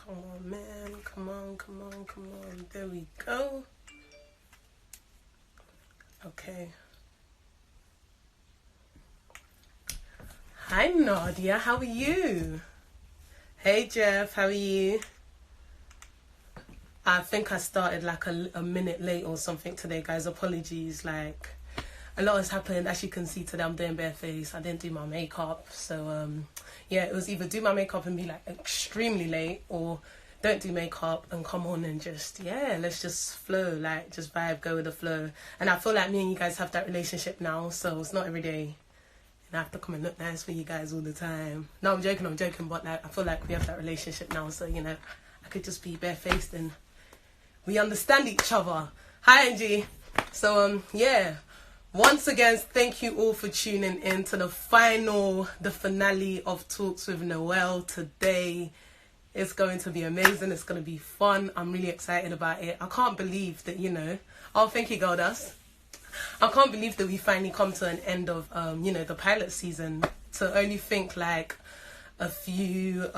Come on, man. Come on, come on, come on. There we go. Okay. Hi, Nadia. How are you? Hey, Jeff. How are you? I think I started like a minute late or something today, guys. Apologies. Like, a lot has happened. As you can see today, I'm doing bare face. I didn't do my makeup. So, yeah, it was either do my makeup and be like extremely late, or don't do makeup and come on and just, yeah, let's just flow, like just vibe, go with the flow. And I feel like me and you guys have that relationship now, so it's not every day. And I have to come and look nice for you guys all the time. No, I'm joking, but like I feel like we have that relationship now, so you know, I could just be barefaced and we understand each other. Hi, Angie. So yeah. Once again, thank you all for tuning in to the finale of Talks with Noelle today. It's going to be amazing. It's going to be fun. I'm really excited about it. I can't believe that, you know... Oh, thank you, Goldust. I can't believe that we finally come to an end of, you know, the pilot season. To only think, like, a few...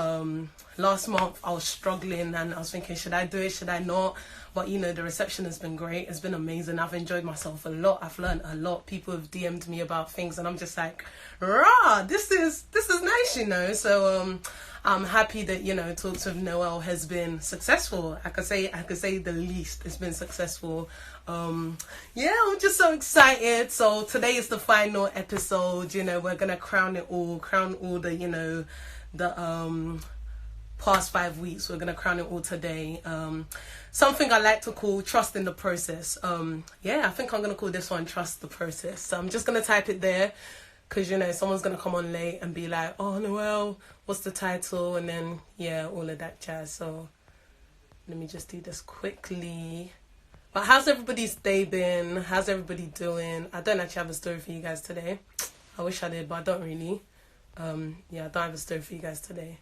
last month, I was struggling and I was thinking, should I do it? Should I not? But, you know, the reception has been great. It's been amazing. I've enjoyed myself a lot. I've learned a lot. People have DM'd me about things and I'm just like, rah, this is nice, you know. So, I'm happy that, you know, Talks with Noelle has been successful. I could say the least. It's been successful. Yeah, I'm just so excited. So today is the final episode. You know, we're gonna crown all the, you know, the past 5 weeks. We're gonna crown it all today. Something I like to call trust in the process. Yeah, I think I'm gonna call this one trust the process. So I'm just gonna type it there. Because, you know, someone's going to come on late and be like, oh, Noelle, what's the title? And then, yeah, all of that jazz. So, let me just do this quickly. But how's everybody's day been? How's everybody doing? I don't actually have a story for you guys today. I wish I did, but I don't really. Yeah, I don't have a story for you guys today.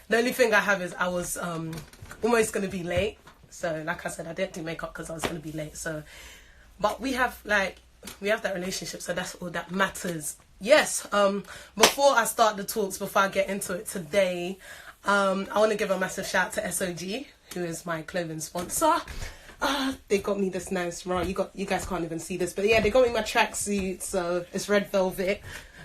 The only thing I have is I was almost going to be late. So, like I said, I didn't do makeup because I was going to be late. So, but we have that relationship. So, that's all that matters. Yes, before I start the talks, before I get into it today, I want to give a massive shout to SOG, who is my clothing sponsor. They got me this nice, right, you guys can't even see this, but yeah, they got me my tracksuit, so it's red velvet.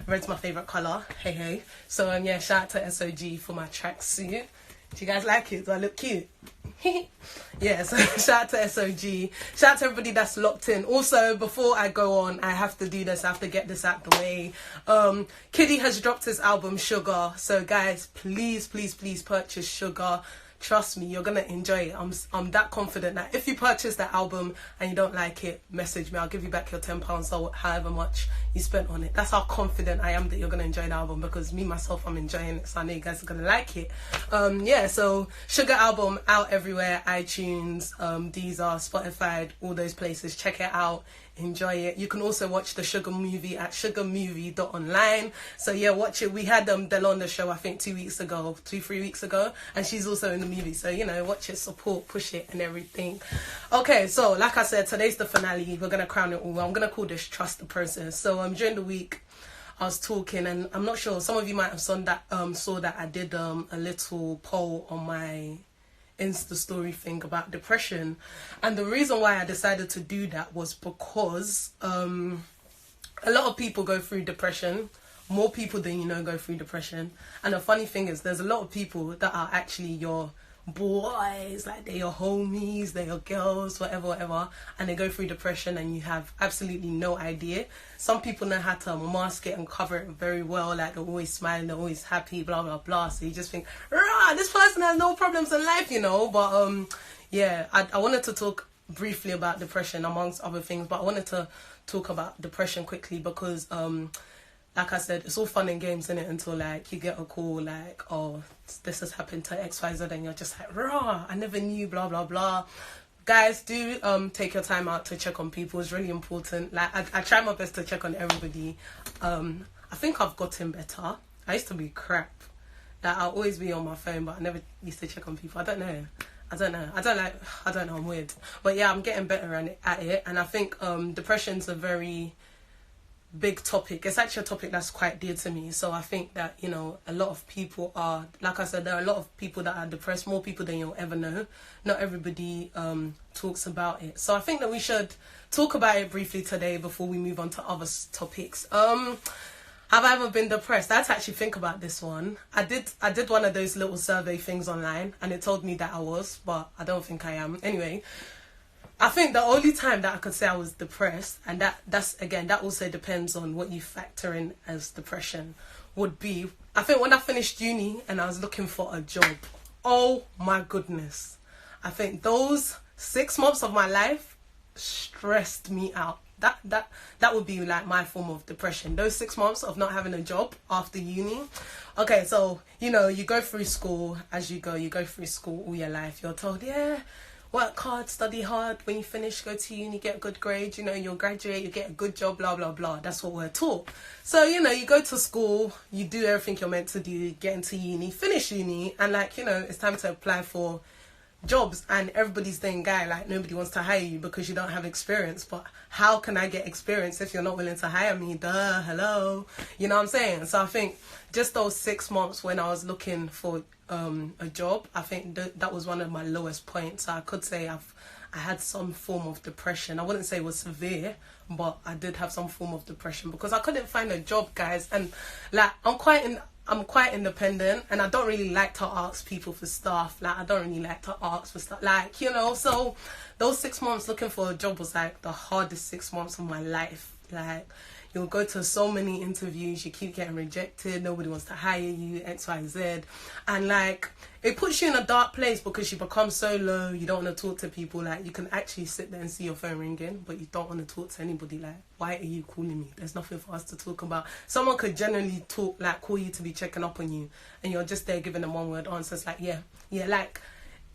Red's my favourite colour, hey. So yeah, shout out to SOG for my tracksuit. Do you guys like it? Do I look cute? Yeah, so shout out to SOG. Shout out to everybody that's locked in. Also, before I go on, I have to do this. I have to get this out the way. Kiddy has dropped his album, Sugar. So, guys, please purchase Sugar. Trust me, you're going to enjoy it. I'm that confident that if you purchase that album and you don't like it, message me. I'll give you back your £10 or however much you spent on it. That's how confident I am that you're going to enjoy the album, because me, myself, I'm enjoying it. So I know you guys are going to like it. Yeah, so Sugar album out everywhere. iTunes, Deezer, Spotify, all those places. Check it out. Enjoy it. You can also watch the Sugar movie at sugarmovie.online. So yeah, watch it. We had Della on the show, I think 3 weeks ago, and she's also in the movie. So, you know, watch it, support, push it and everything. Okay, so like I said, today's the finale. We're gonna crown it all. I'm gonna call this Trust the Process. So during the week I was talking, and I'm not sure, some of you might have saw that I did a little poll on my Insta story thing about depression, and the reason why I decided to do that was because a lot of people go through depression. More people than you know go through depression, and the funny thing is there's a lot of people that are actually your boys, like they're your homies, they're your girls, whatever, and they go through depression and you have absolutely no idea. Some people know how to mask it and cover it very well, like they're always smiling, they're always happy, blah blah blah, so you just think, rah, this person has no problems in life, you know. But yeah, I wanted to talk briefly about depression amongst other things, but I wanted to talk about depression quickly because like I said, it's all fun and games, innit, until like you get a call like, oh, this has happened to XYZ, and you're just like, rah, I never knew, blah blah blah. Guys, do take your time out to check on people. It's really important. Like I try my best to check on everybody. I think I've gotten better. I used to be crap. Like I'll always be on my phone, but I never used to check on people. I don't know, I'm weird. But yeah, I'm getting better at it. And I think depression's a very big topic. It's actually a topic that's quite dear to me. So I think that, you know, a lot of people are, like I said, there are a lot of people that are depressed, more people than you'll ever know. Not everybody talks about it. So I think that we should talk about it briefly today before we move on to other topics. Have I ever been depressed? I had to actually think about this one. I did one of those little survey things online, and it told me that I was, but I don't think I am. Anyway, I think the only time that I could say I was depressed, and that's again, that also depends on what you factor in as depression, would be, I think when I finished uni and I was looking for a job. Oh my goodness. I think those 6 months of my life stressed me out. That would be like my form of depression. Those 6 months of not having a job after uni. Okay, so, you know, you go through school as you go through school all your life. You're told, yeah, work hard, study hard. When you finish, go to uni, get a good grade. You know, you'll graduate, you get a good job, blah, blah, blah. That's what we're taught. So, you know, you go to school, you do everything you're meant to do, get into uni, finish uni, and like, you know, it's time to apply for jobs, and everybody's saying, guy, like, nobody wants to hire you because you don't have experience. But how can I get experience if you're not willing to hire me? Duh, hello, you know what I'm saying? So I think just those 6 months when I was looking for a job, I think that was one of my lowest points. So I could say I had some form of depression. I wouldn't say it was severe, but I did have some form of depression because I couldn't find a job, guys. And like, I'm quite independent, and I don't really like to ask people for stuff. Like, I don't really like to ask for stuff. Like, you know, so those 6 months looking for a job was like the hardest 6 months of my life. Like, you'll go to so many interviews, you keep getting rejected, nobody wants to hire you, X, Y, Z. And like, it puts you in a dark place because you become so low, you don't want to talk to people. Like, you can actually sit there and see your phone ringing, but you don't want to talk to anybody. Like, why are you calling me? There's nothing for us to talk about. Someone could generally talk, like, call you to be checking up on you, and you're just there giving them one word answers. Like, yeah, like,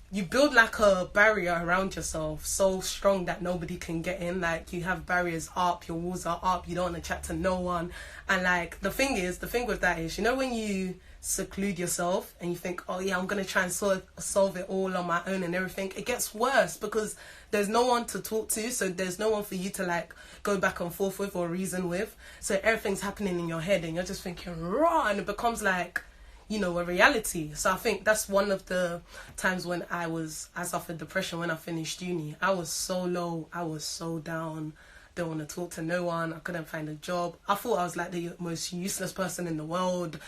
you build like a barrier around yourself so strong that nobody can get in. Like, you have barriers up, your walls are up, you don't want to chat to no one. And like, the thing with that is, you know, when you seclude yourself and you think, oh yeah, I'm gonna try and solve it all on my own and everything, it gets worse because there's no one to talk to. So there's no one for you to like go back and forth with or reason with. So everything's happening in your head and you're just thinking raw, and it becomes like, you know, a reality. So I think that's one of the times when I suffered depression when I finished uni. I was so low, I was so down, didn't want to talk to no one, I couldn't find a job. I thought I was like the most useless person in the world.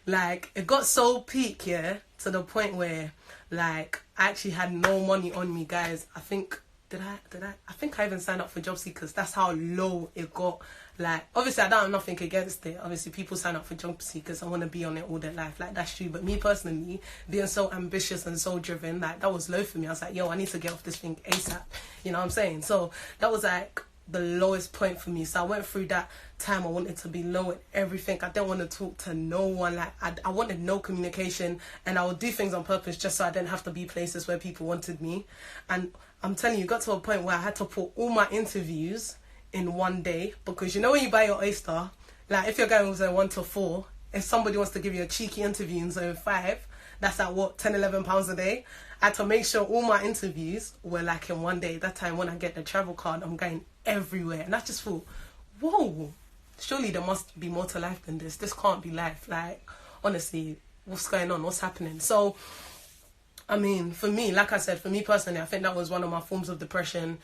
Like, it got so peak, yeah, to the point where like I actually had no money on me, guys. I think I think I even signed up for job seekers. That's how low it got. Like, obviously I don't have nothing against it. Obviously people sign up for job seekers, I want to be on it all their life, like, that's true. But me personally, being so ambitious and so driven, like, that was low for me. I was like, yo, I need to get off this thing ASAP, you know what I'm saying? So that was like the lowest point for me. So I went through that time, I wanted to be low at everything. I didn't want to talk to no one. Like, I wanted no communication, and I would do things on purpose just so I didn't have to be places where people wanted me. And I'm telling you, it got to a point where I had to put all my interviews in one day, because you know when you buy your Oyster, like, if you're going with zone 1 to 4, if somebody wants to give you a cheeky interview in zone 5, that's at what, £10-11 a day. I had to make sure all my interviews were like in one day. That time when I get the travel card, I'm going everywhere, and I just thought, whoa, surely there must be more to life than this. This can't be life. Like, honestly, what's going on? What's happening? So, I mean, for me, like I said, for me personally, I think that was one of my forms of depression.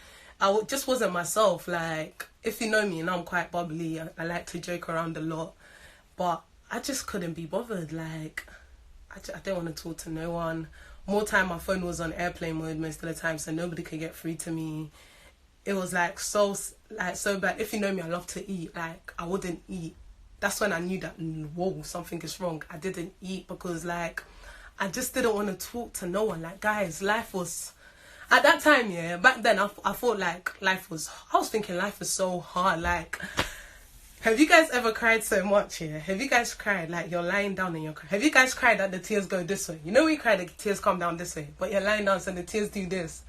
Just wasn't myself. Like, if you know me, and I'm quite bubbly, I like to joke around a lot, but I just couldn't be bothered. Like, I didn't want to talk to no one. More time, my phone was on airplane mode most of the time, so nobody could get through to me. It was like so bad. If you know me, I love to eat. Like, I wouldn't eat. That's when I knew that, whoa, something is wrong. I didn't eat because, like, I just didn't want to talk to no one. Like, guys, life was, at that time, yeah, back then, I thought like I was thinking life was so hard. Like, have you guys ever cried so much, yeah? Have you guys cried, like, you're lying down and you're crying? Have you guys cried that the tears go this way? You know when you cry, the tears come down this way, but you're lying down so the tears do this.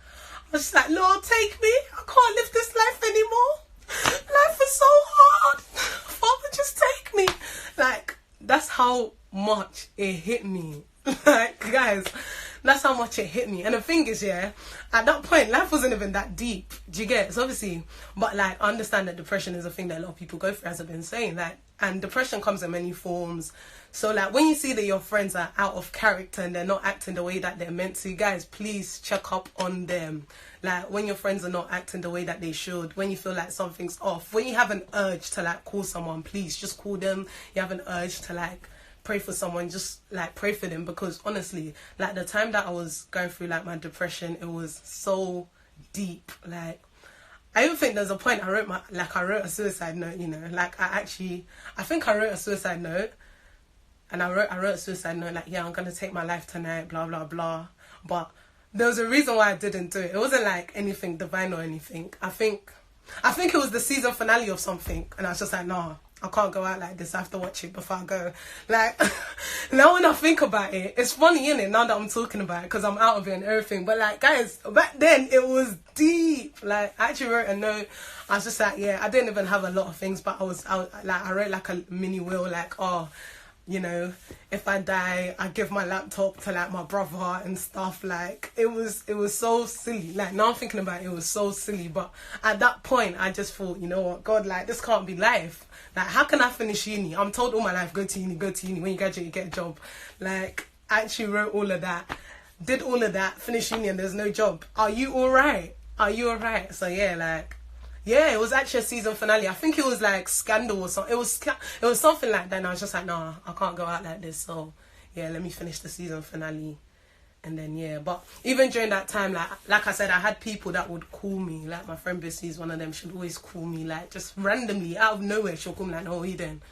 I was just like, Lord, take me. I can't live this life anymore. Life is so hard. Father, just take me. Like, that's how much it hit me. Like, guys, That's how much it hit me. And the thing is, yeah, at that point, life wasn't even that deep. Do you get it? So obviously, but like, I understand that depression is a thing that a lot of people go through, as I've been saying. Like, and depression comes in many forms. So like, when you see that your friends are out of character and they're not acting the way that they're meant to, guys, please check up on them. Like, when your friends are not acting the way that they should, when you feel like something's off, when you have an urge to like call someone, please just call them. You have an urge to like pray for someone, just like pray for them. Because honestly, like, the time that I was going through like my depression, it was so deep. Like, I even think there's a point I wrote a suicide note, you know. Like, I think I wrote a suicide note. And I wrote a suicide note, like, yeah, I'm going to take my life tonight, blah, blah, blah. But there was a reason why I didn't do it. It wasn't like anything divine or anything. I think it was the season finale of something. And I was just like, nah, I can't go out like this. I have to watch it before I go. Like, now when I think about it, it's funny, innit, now that I'm talking about it, because I'm out of it and everything. But like, guys, back then, it was deep. Like, I actually wrote a note. I was just like, yeah, I didn't even have a lot of things, but I wrote like a mini will, like, oh, you know, if I die, I give my laptop to like my brother and stuff. Like, it was so silly. Like, now I'm thinking about it, it was so silly. But at that point, I just thought, you know what, God, like, this can't be life. Like, how can I finish uni? I'm told all my life, go to uni. When you graduate, you get a job. Like, I actually wrote all of that, did all of that, finish uni, and there's no job. Are you all right? Are you all right? So yeah, like, yeah, it was actually a season finale. I think it was like Scandal or something. It was something like that. And I was just like, nah, I can't go out like this. So yeah, let me finish the season finale. And then yeah, but even during that time, like I said, I had people that would call me. Like, my friend Bissy is one of them. She'd always call me, like, just randomly out of nowhere. She'll call me like, "Oh, you doing?"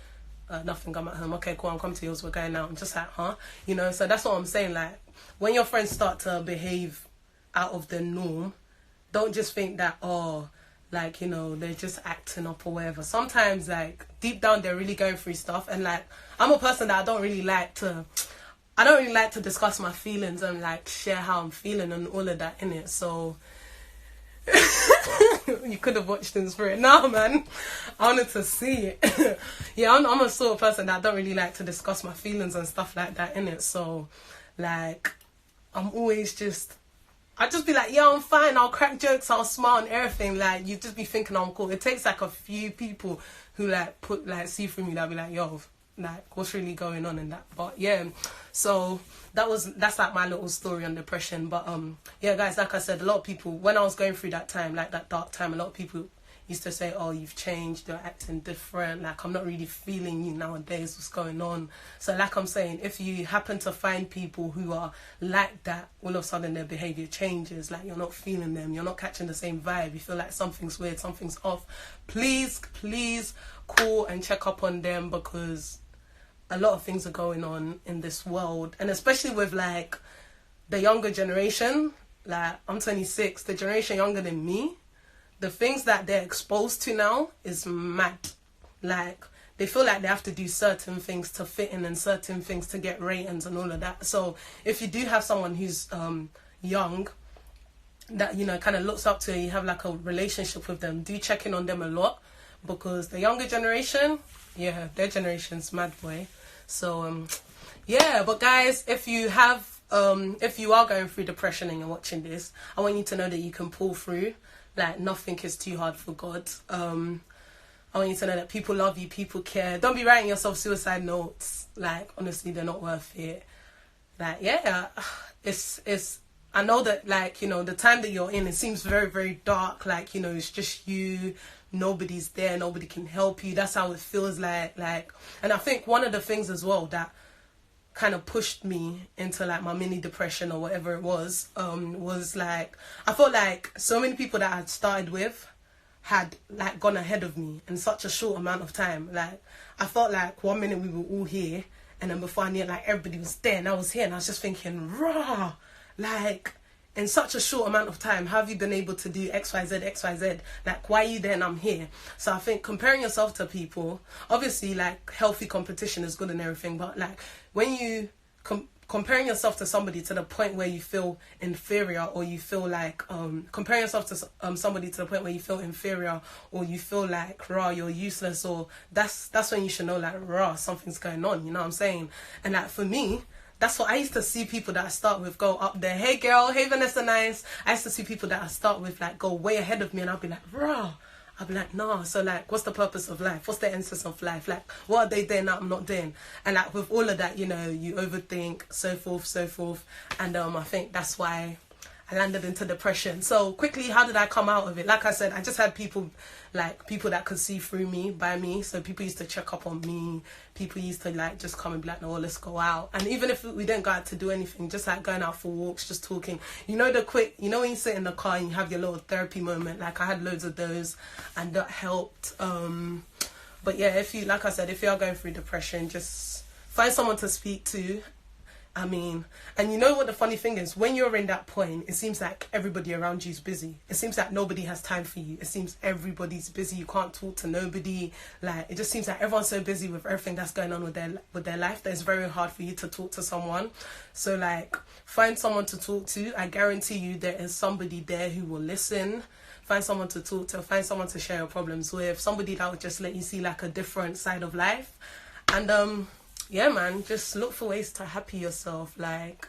Nothing. I'm at home. Okay, cool. I'm coming to yours. We're going out. I'm just like, huh? You know. So that's what I'm saying. Like, when your friends start to behave out of the norm, don't just think that, oh, like, you know, they're just acting up or whatever. Sometimes, like, deep down, they're really going through stuff. And like, I'm a person that I don't really like to discuss my feelings and like share how I'm feeling and all of that, innit? So you could have watched in spirit. No, man, I wanted to see it. Yeah, I'm a sort of person that I don't really like to discuss my feelings and stuff like that, innit? So like, I'm always I just be like, yeah, I'm fine, I'll crack jokes, I'll smile and everything. Like, you just be thinking I'm cool. It takes like a few people who like see through me, that'll be like, yo, like, what's really going on in that. But yeah, so that's like my little story on depression. But yeah, guys, like I said, a lot of people, when I was going through that time, like that dark time, a lot of people used to say, oh, you've changed, you're acting different, like, I'm not really feeling you nowadays, what's going on? So like I'm saying, if you happen to find people who are like that, all of a sudden their behaviour changes, like, you're not feeling them, you're not catching the same vibe, you feel like something's weird, something's off, please call and check up on them, because a lot of things are going on in this world. And especially with like the younger generation, like, I'm 26, the generation younger than me, the things that they're exposed to now is mad. Like, they feel like they have to do certain things to fit in and certain things to get ratings and all of that. So if you do have someone who's young that, you know, kind of looks up to, and you have like a relationship with them, do check in on them a lot, because the younger generation, yeah, their generation's mad, boy. So yeah, but guys, if you are going through depression and you're watching this, I want you to know that you can pull through. Like, nothing is too hard for God. I want you to know that people love you, people care. Don't be writing yourself suicide notes. Like, honestly, they're not worth it. Like, yeah, it's I know that, like, you know, the time that you're in, it seems very, very dark. Like, you know, it's just you. Nobody's there. Nobody can help you. That's how it feels like. And I think one of the things as well that kind of pushed me into like my mini depression or whatever it was like, I felt like so many people that I had started with had like gone ahead of me in such a short amount of time. Like, I felt like 1 minute we were all here, and then before I knew it, like, everybody was there and I was here, and I was just thinking, raw, like, in such a short amount of time, how have you been able to do XYZ? Like, why are you there and I'm here? So I think comparing yourself to people, obviously, like, healthy competition is good and everything, but like, when you comparing yourself to somebody to the point where you feel inferior, or you feel like comparing yourself to somebody to the point where you feel inferior, or you feel like, raw, you're useless, or that's when you should know, like, raw, something's going on, you know what I'm saying? And like, for me, That's what I used to see people that I start with go up there. Hey girl, hey Vanessa Nice. I used to see people that I start with like go way ahead of me, and I'll be like, rah. I'll be like, nah. So like, what's the purpose of life? What's the essence of life? Like, what are they doing that I'm not doing? And like with all of that, you know, you overthink, so forth. And I think that's why I landed into depression. So quickly, how did I come out of it? Like I said, I just had people that could see through me, by me. So people used to check up on me. People used to like just come and be like, no, let's go out. And even if we didn't go out to do anything, just like going out for walks, just talking. You know when you sit in the car and you have your little therapy moment. Like I had loads of those, and that helped. But yeah, like I said, if you are going through depression, just find someone to speak to. I mean, and you know what the funny thing is? When you're in that point, it seems like everybody around you is busy. It seems like nobody has time for you. It seems everybody's busy. You can't talk to nobody. Like, it just seems like everyone's so busy with everything that's going on with their life that it's very hard for you to talk to someone. So, like, find someone to talk to. I guarantee you there is somebody there who will listen. Find someone to talk to. Find someone to share your problems with. Somebody that will just let you see, like, a different side of life. And, yeah, man, just look for ways to happy yourself. Like,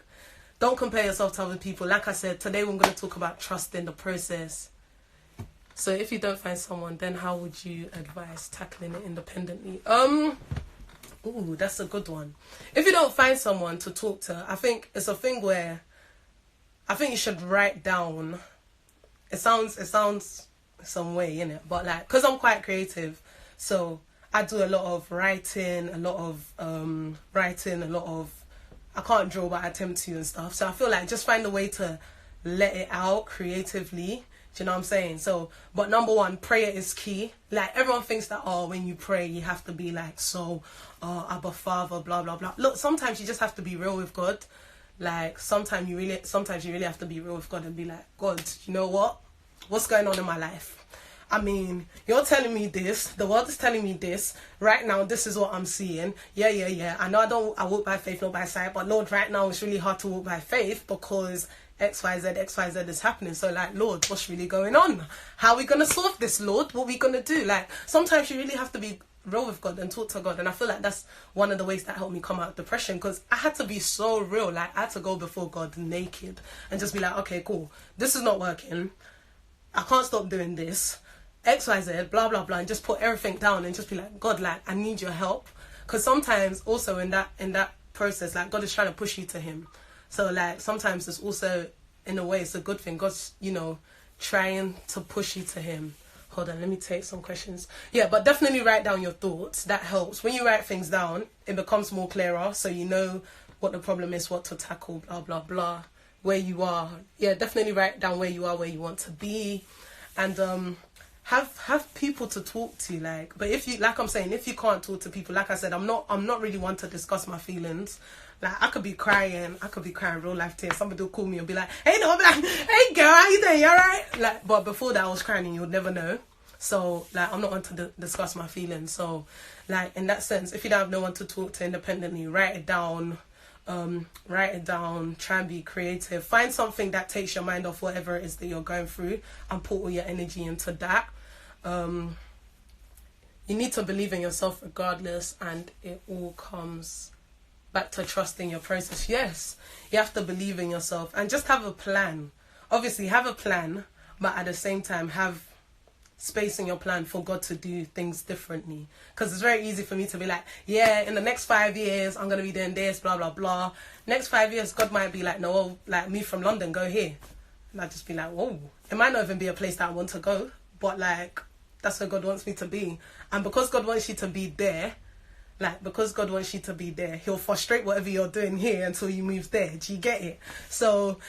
don't compare yourself to other people. Like I said, today we're going to talk about trust in the process. So if you don't find someone, then how would you advise tackling it independently? Ooh, that's a good one. If you don't find someone to talk to, I think it's a thing where I think you should write down. It sounds some way, innit? But like, because I'm quite creative, so I do a lot of writing, I can't draw, but I attempt to and stuff. So I feel like just find a way to let it out creatively. Do you know what I'm saying? So, but number one, prayer is key. Like, everyone thinks that, when you pray, you have to be like, Abba Father, blah, blah, blah. Look, sometimes you just have to be real with God. Like, sometimes you really have to be real with God and be like, God, you know what? What's going on in my life? I mean, you're telling me this, the world is telling me this, right now this is what I'm seeing, yeah, I know I walk by faith, not by sight, but Lord, right now it's really hard to walk by faith because XYZ is happening, so like, Lord, what's really going on? How are we going to solve this, Lord? What are we going to do? Like, sometimes you really have to be real with God and talk to God, and I feel like that's one of the ways that helped me come out of depression, because I had to be so real. Like, I had to go before God naked and just be like, okay, cool, this is not working, I can't stop doing this, XYZ, blah, blah, blah, and just put everything down and just be like, God, like, I need your help. Because sometimes also in that process, like, God is trying to push you to him. So, like, sometimes it's also, in a way, it's a good thing. God's, trying to push you to him. Hold on, let me take some questions. Yeah, but definitely write down your thoughts. That helps. When you write things down, it becomes more clearer. So you know what the problem is, what to tackle, blah, blah, blah, where you are. Yeah, definitely write down where you are, where you want to be. And, have people to talk to, like, but if you, like I'm saying, if you can't talk to people, like I said, I'm not really one to discuss my feelings. Like, I could be crying real life tears. Somebody will call me and be like, hey, no, I'll be like, hey girl, how you doing? You alright? Like, but before that I was crying and you would never know. So, like, I'm not one to discuss my feelings. So, like, in that sense, if you don't have no one to talk to independently, write it down, try and be creative, find something that takes your mind off whatever it is that you're going through and put all your energy into that. You need to believe in yourself regardless, and it all comes back to trusting your process. Yes, you have to believe in yourself and just have a plan. Obviously have a plan, but at the same time have space in your plan for God to do things differently. Because it's very easy for me to be like, yeah, in the next 5 years I'm going to be doing this, blah, blah, blah. Next 5 years God might be like, no, like, me from London, go here. And I'd just be like, whoa, it might not even be a place that I want to go, but like, that's where God wants me to be. And because God wants you to be there, he'll frustrate whatever you're doing here until you move there. Do you get it? So,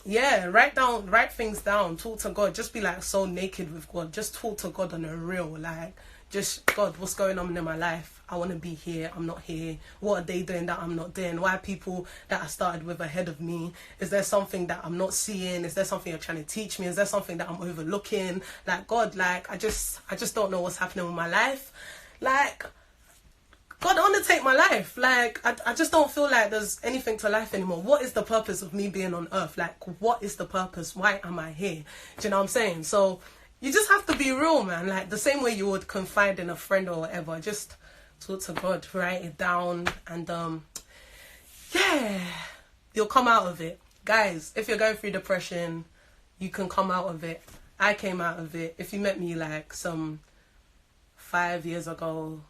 yeah, write things down, talk to God, just be like so naked with God, just talk to God on a real, like, just, God, what's going on in my life? I want to be here, I'm not here. What are they doing that I'm not doing? Why are people that I started with ahead of me? Is there something that I'm not seeing? Is there something you're trying to teach me? Is there something that I'm overlooking? Like, God, like, I just don't know what's happening with my life. Like, God, I want to take my life. Like, I just don't feel like there's anything to life anymore. What is the purpose of me being on earth? Like, what is the purpose? Why am I here? Do you know what I'm saying? So, you just have to be real, man. Like, the same way you would confide in a friend or whatever. Just talk to God, write it down, and yeah, you'll come out of it. Guys, if you're going through depression, you can come out of it. I came out of it. If you met me like some 5 years ago,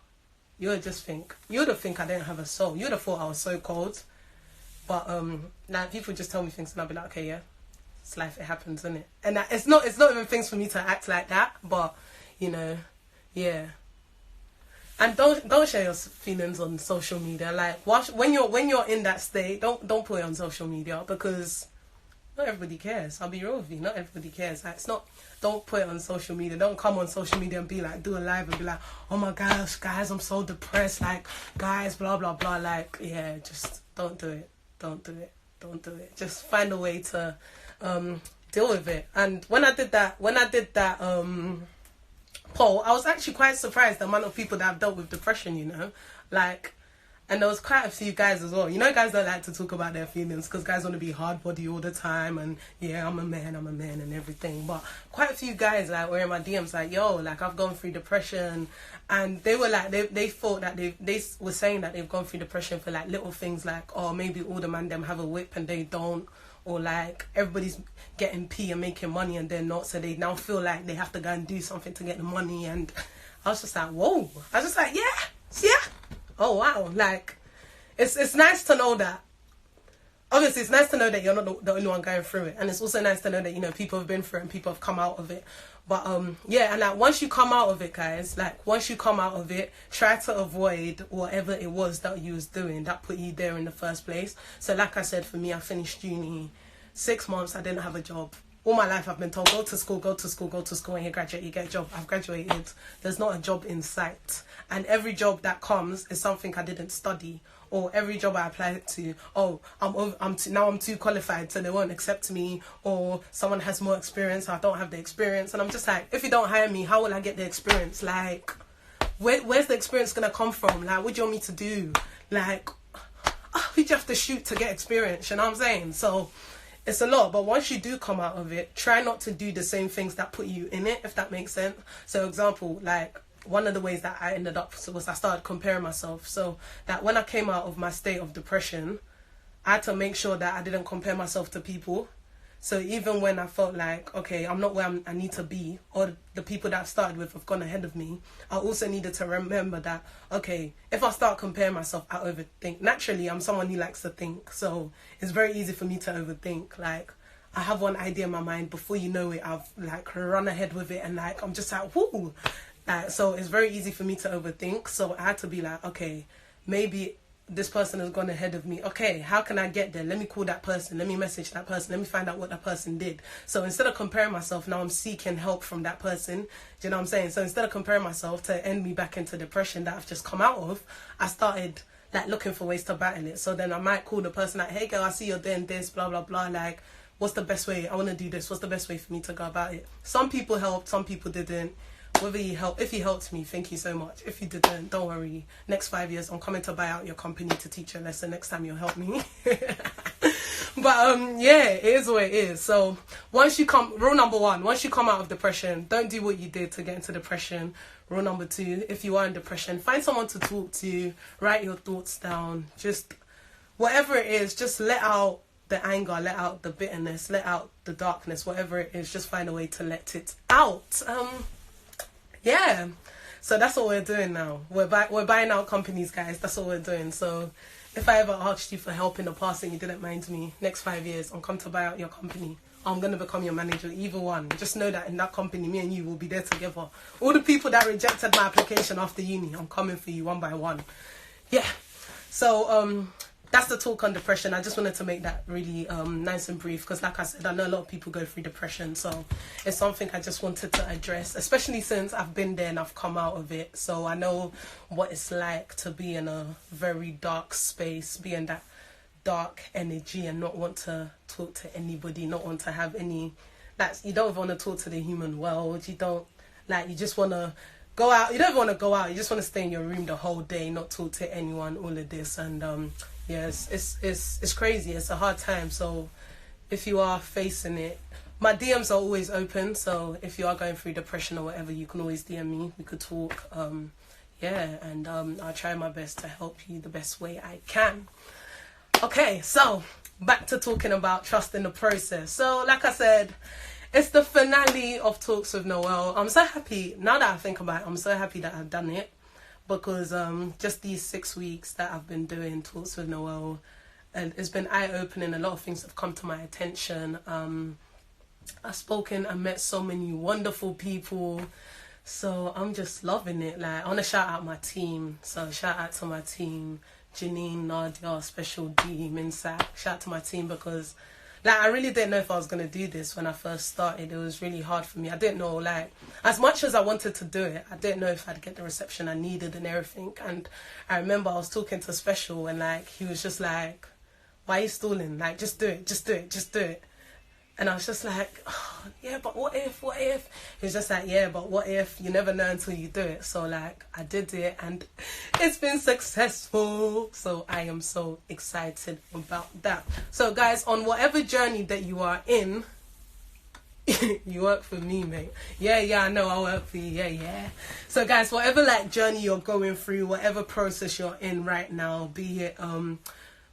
you would have think I didn't have a soul. You would have thought I was so cold. But like people just tell me things and I'll be like, okay, yeah, it's life, it happens, isn't it? And it's not even things for me to act like that, but you know, yeah. And don't share your feelings on social media. Like when you're in that state, don't put it on social media, because not everybody cares. I'll be real with you. Not everybody cares. Like, it's not. Don't put it on social media. Don't come on social media and be like, do a live and be like, oh my gosh, guys, I'm so depressed. Like, guys, blah blah blah. Like, yeah, just don't do it. Don't do it. Don't do it. Just find a way to deal with it. And when I did that poll, I was actually quite surprised the amount of people that have dealt with depression. You know, like. And there was quite a few guys as well. You know, guys don't like to talk about their feelings because guys want to be hard body all the time. And yeah, I'm a man and everything. But quite a few guys like were in my DMs like, yo, like I've gone through depression. And they were like, they thought that they were saying that they've gone through depression for like little things like, oh, maybe all the man them have a whip and they don't. Or like everybody's getting P and making money and they're not. So they now feel like they have to go and do something to get the money. And I was just like, whoa. I was just like, yeah. Oh wow, like it's nice to know that. Obviously it's nice to know that you're not the only one going through it, and it's also nice to know that, you know, people have been through it and people have come out of it. But yeah, and like once you come out of it, guys, like once you come out of it, try to avoid whatever it was that you was doing that put you there in the first place. So like I said, for me, I finished uni, 6 months, I didn't have a job. All my life I've been told, go to school, and you graduate, you get a job. I've graduated. There's not a job in sight. And every job that comes is something I didn't study. Or every job I applied to, oh, now I'm too qualified, so they won't accept me. Or someone has more experience, so I don't have the experience. And I'm just like, if you don't hire me, how will I get the experience? Like, where's the experience going to come from? Like, what do you want me to do? Like, who do you have to shoot to get experience? You know what I'm saying? So it's a lot, but once you do come out of it, try not to do the same things that put you in it, if that makes sense. So example, like one of the ways that I ended up was I started comparing myself. So that when I came out of my state of depression, I had to make sure that I didn't compare myself to people. So even when I felt like, okay, I'm not where I need to be, or the people that I've started with have gone ahead of me, I also needed to remember that, okay, if I start comparing myself, I overthink. Naturally, I'm someone who likes to think, so it's very easy for me to overthink. Like, I have one idea in my mind, before you know it, I've like run ahead with it, and like, I'm just like, whoo! So it's very easy for me to overthink, so I had to be like, okay, maybe this person has gone ahead of me. Okay, how can I get there? Let me call that person. Let me message that person. Let me find out what that person did. So instead of comparing myself, now I'm seeking help from that person. Do you know what I'm saying? So instead of comparing myself to end me back into depression that I've just come out of, I started like looking for ways to battle it. So then I might call the person like, hey girl, I see you're doing this, blah, blah, blah. Like, what's the best way? I want to do this. What's the best way for me to go about it? Some people helped, some people didn't. Whether you help, if you helped me, thank you so much. If you didn't, don't worry. Next 5 years, I'm coming to buy out your company to teach you a lesson next time you'll help me. But yeah, it is what it is. So rule number 1, once you come out of depression, don't do what you did to get into depression. Rule number 2, if you are in depression, find someone to talk to, write your thoughts down. Just whatever it is, just let out the anger, let out the bitterness, let out the darkness, whatever it is, just find a way to let it out. Yeah, so that's what we're doing now. We're buying out companies, guys. That's what we're doing. So if I ever asked you for help in the past and you didn't mind me, next 5 years, I'm come to buy out your company. I'm going to become your manager, either one. Just know that in that company, me and you will be there together. All the people that rejected my application after uni, I'm coming for you one by one. Yeah, so that's the talk on depression. I just wanted to make that really nice and brief, because like I said, I know a lot of people go through depression, so it's something I just wanted to address, especially since I've been there and I've come out of it. So I know what it's like to be in a very dark space, be in that dark energy and not want to talk to anybody, not want to have any, like, you don't want to talk to the human world, you don't, like, you just want to go out, you don't want to go out, you just want to stay in your room the whole day, not talk to anyone, all of this. And yeah, it's crazy. It's a hard time. So if you are facing it, my DMs are always open. So if you are going through depression or whatever, you can always DM me. We could talk. Yeah, and I'll try my best to help you the best way I can. Okay, so back to talking about trusting the process. So like I said, it's the finale of Talks with Noelle. I'm so happy, now that I think about it, I'm so happy that I've done it, because just these 6 weeks that I've been doing Talks with Noelle, and it's been eye-opening. A lot of things have come to my attention. I've spoken and met so many wonderful people, so I'm just loving it. Like, I want to shout out my team. So shout out to my team, Janine, Nadia, Special D, Minsak. Shout out to my team, because like, I really didn't know if I was going to do this when I first started. It was really hard for me. I didn't know, like, as much as I wanted to do it, I didn't know if I'd get the reception I needed and everything. And I remember I was talking to Special, and like, he was just like, why are you stalling? Like, just do it, just do it, just do it. And I was just like, oh, yeah, but what if? He was just like, yeah, but what if? You never know until you do it. So like, I did it, and it's been successful. So I am so excited about that. So guys, on whatever journey that you are in, you work for me, mate. Yeah, I know I work for you. Yeah. So guys, whatever like journey you're going through, whatever process you're in right now, be it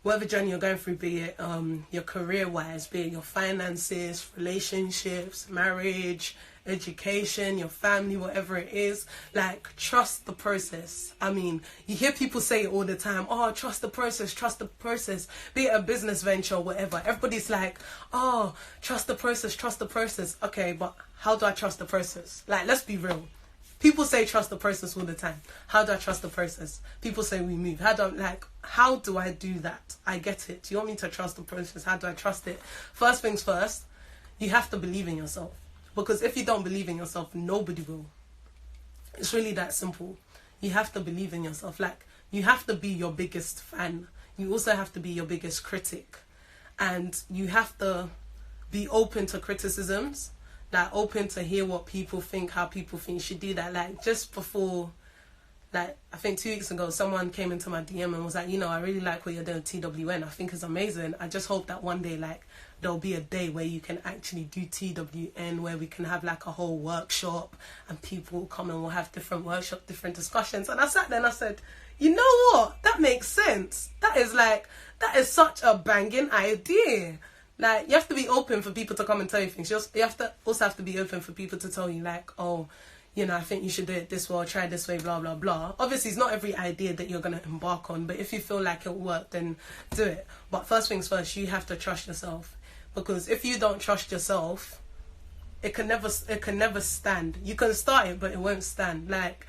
whatever journey you're going through, be it your career-wise, be it your finances, relationships, marriage, education, your family, whatever it is, like, trust the process. I mean, you hear people say it all the time, oh, trust the process, trust the process. Be it a business venture, whatever. Everybody's like, oh, trust the process, trust the process. Okay, but how do I trust the process? Like, let's be real. People say trust the process all the time. How do I trust the process? People say we move. How do I do that? I get it. You want me to trust the process? How do I trust it? First things first, you have to believe in yourself. Because if you don't believe in yourself, nobody will. It's really that simple. You have to believe in yourself. Like, you have to be your biggest fan. You also have to be your biggest critic. And you have to be open to criticisms. Like, open to hear what people think, how people think you should do that. Like, just before, like, I think 2 weeks ago, someone came into my DM and was like, you know, I really like what you're doing with TWN. I think it's amazing. I just hope that one day, like, there'll be a day where you can actually do TWN, where we can have, like, a whole workshop and people will come and we'll have different workshops, different discussions. And I sat there and I said, you know what? That makes sense. That is such a banging idea. Like, you have to be open for people to come and tell you things. You also have to be open for people to tell you, like, oh, you know, I think you should do it this way, or try this way, blah, blah, blah. Obviously, it's not every idea that you're going to embark on, but if you feel like it'll work, then do it. But first things first, you have to trust yourself. Because if you don't trust yourself, it can never stand. You can start it, but it won't stand. Like,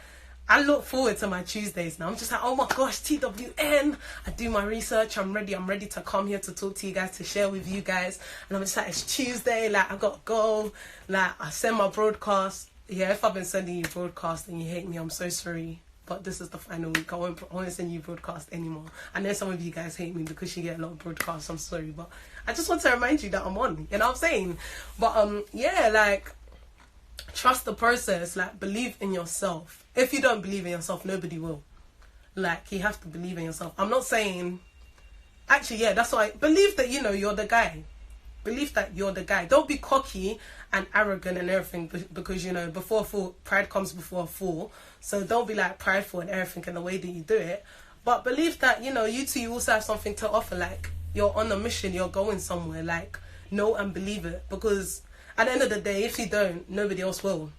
I look forward to my Tuesdays now. I'm just like, oh my gosh, TWN. I do my research. I'm ready to come here to talk to you guys, to share with you guys. And I'm just like, it's Tuesday. Like, I got to go. Like, I send my broadcast. Yeah, if I've been sending you broadcast and you hate me, I'm so sorry. But this is the final week. I won't send you broadcast anymore. I know some of you guys hate me because you get a lot of broadcasts. I'm sorry. But I just want to remind you that I'm on. You know what I'm saying? But, yeah, like, trust the process. Like, believe in yourself. If you don't believe in yourself, nobody will. Like, you have to believe in yourself. I'm not saying... Actually, yeah, that's why. Believe that, you know, you're the guy. Believe that you're the guy. Don't be cocky and arrogant and everything, because, you know, before a fall, pride comes before a fall. So don't be, like, prideful and everything in the way that you do it. But believe that, you know, you also have something to offer. Like, you're on a mission. You're going somewhere. Like, know and believe it. Because at the end of the day, if you don't, nobody else will.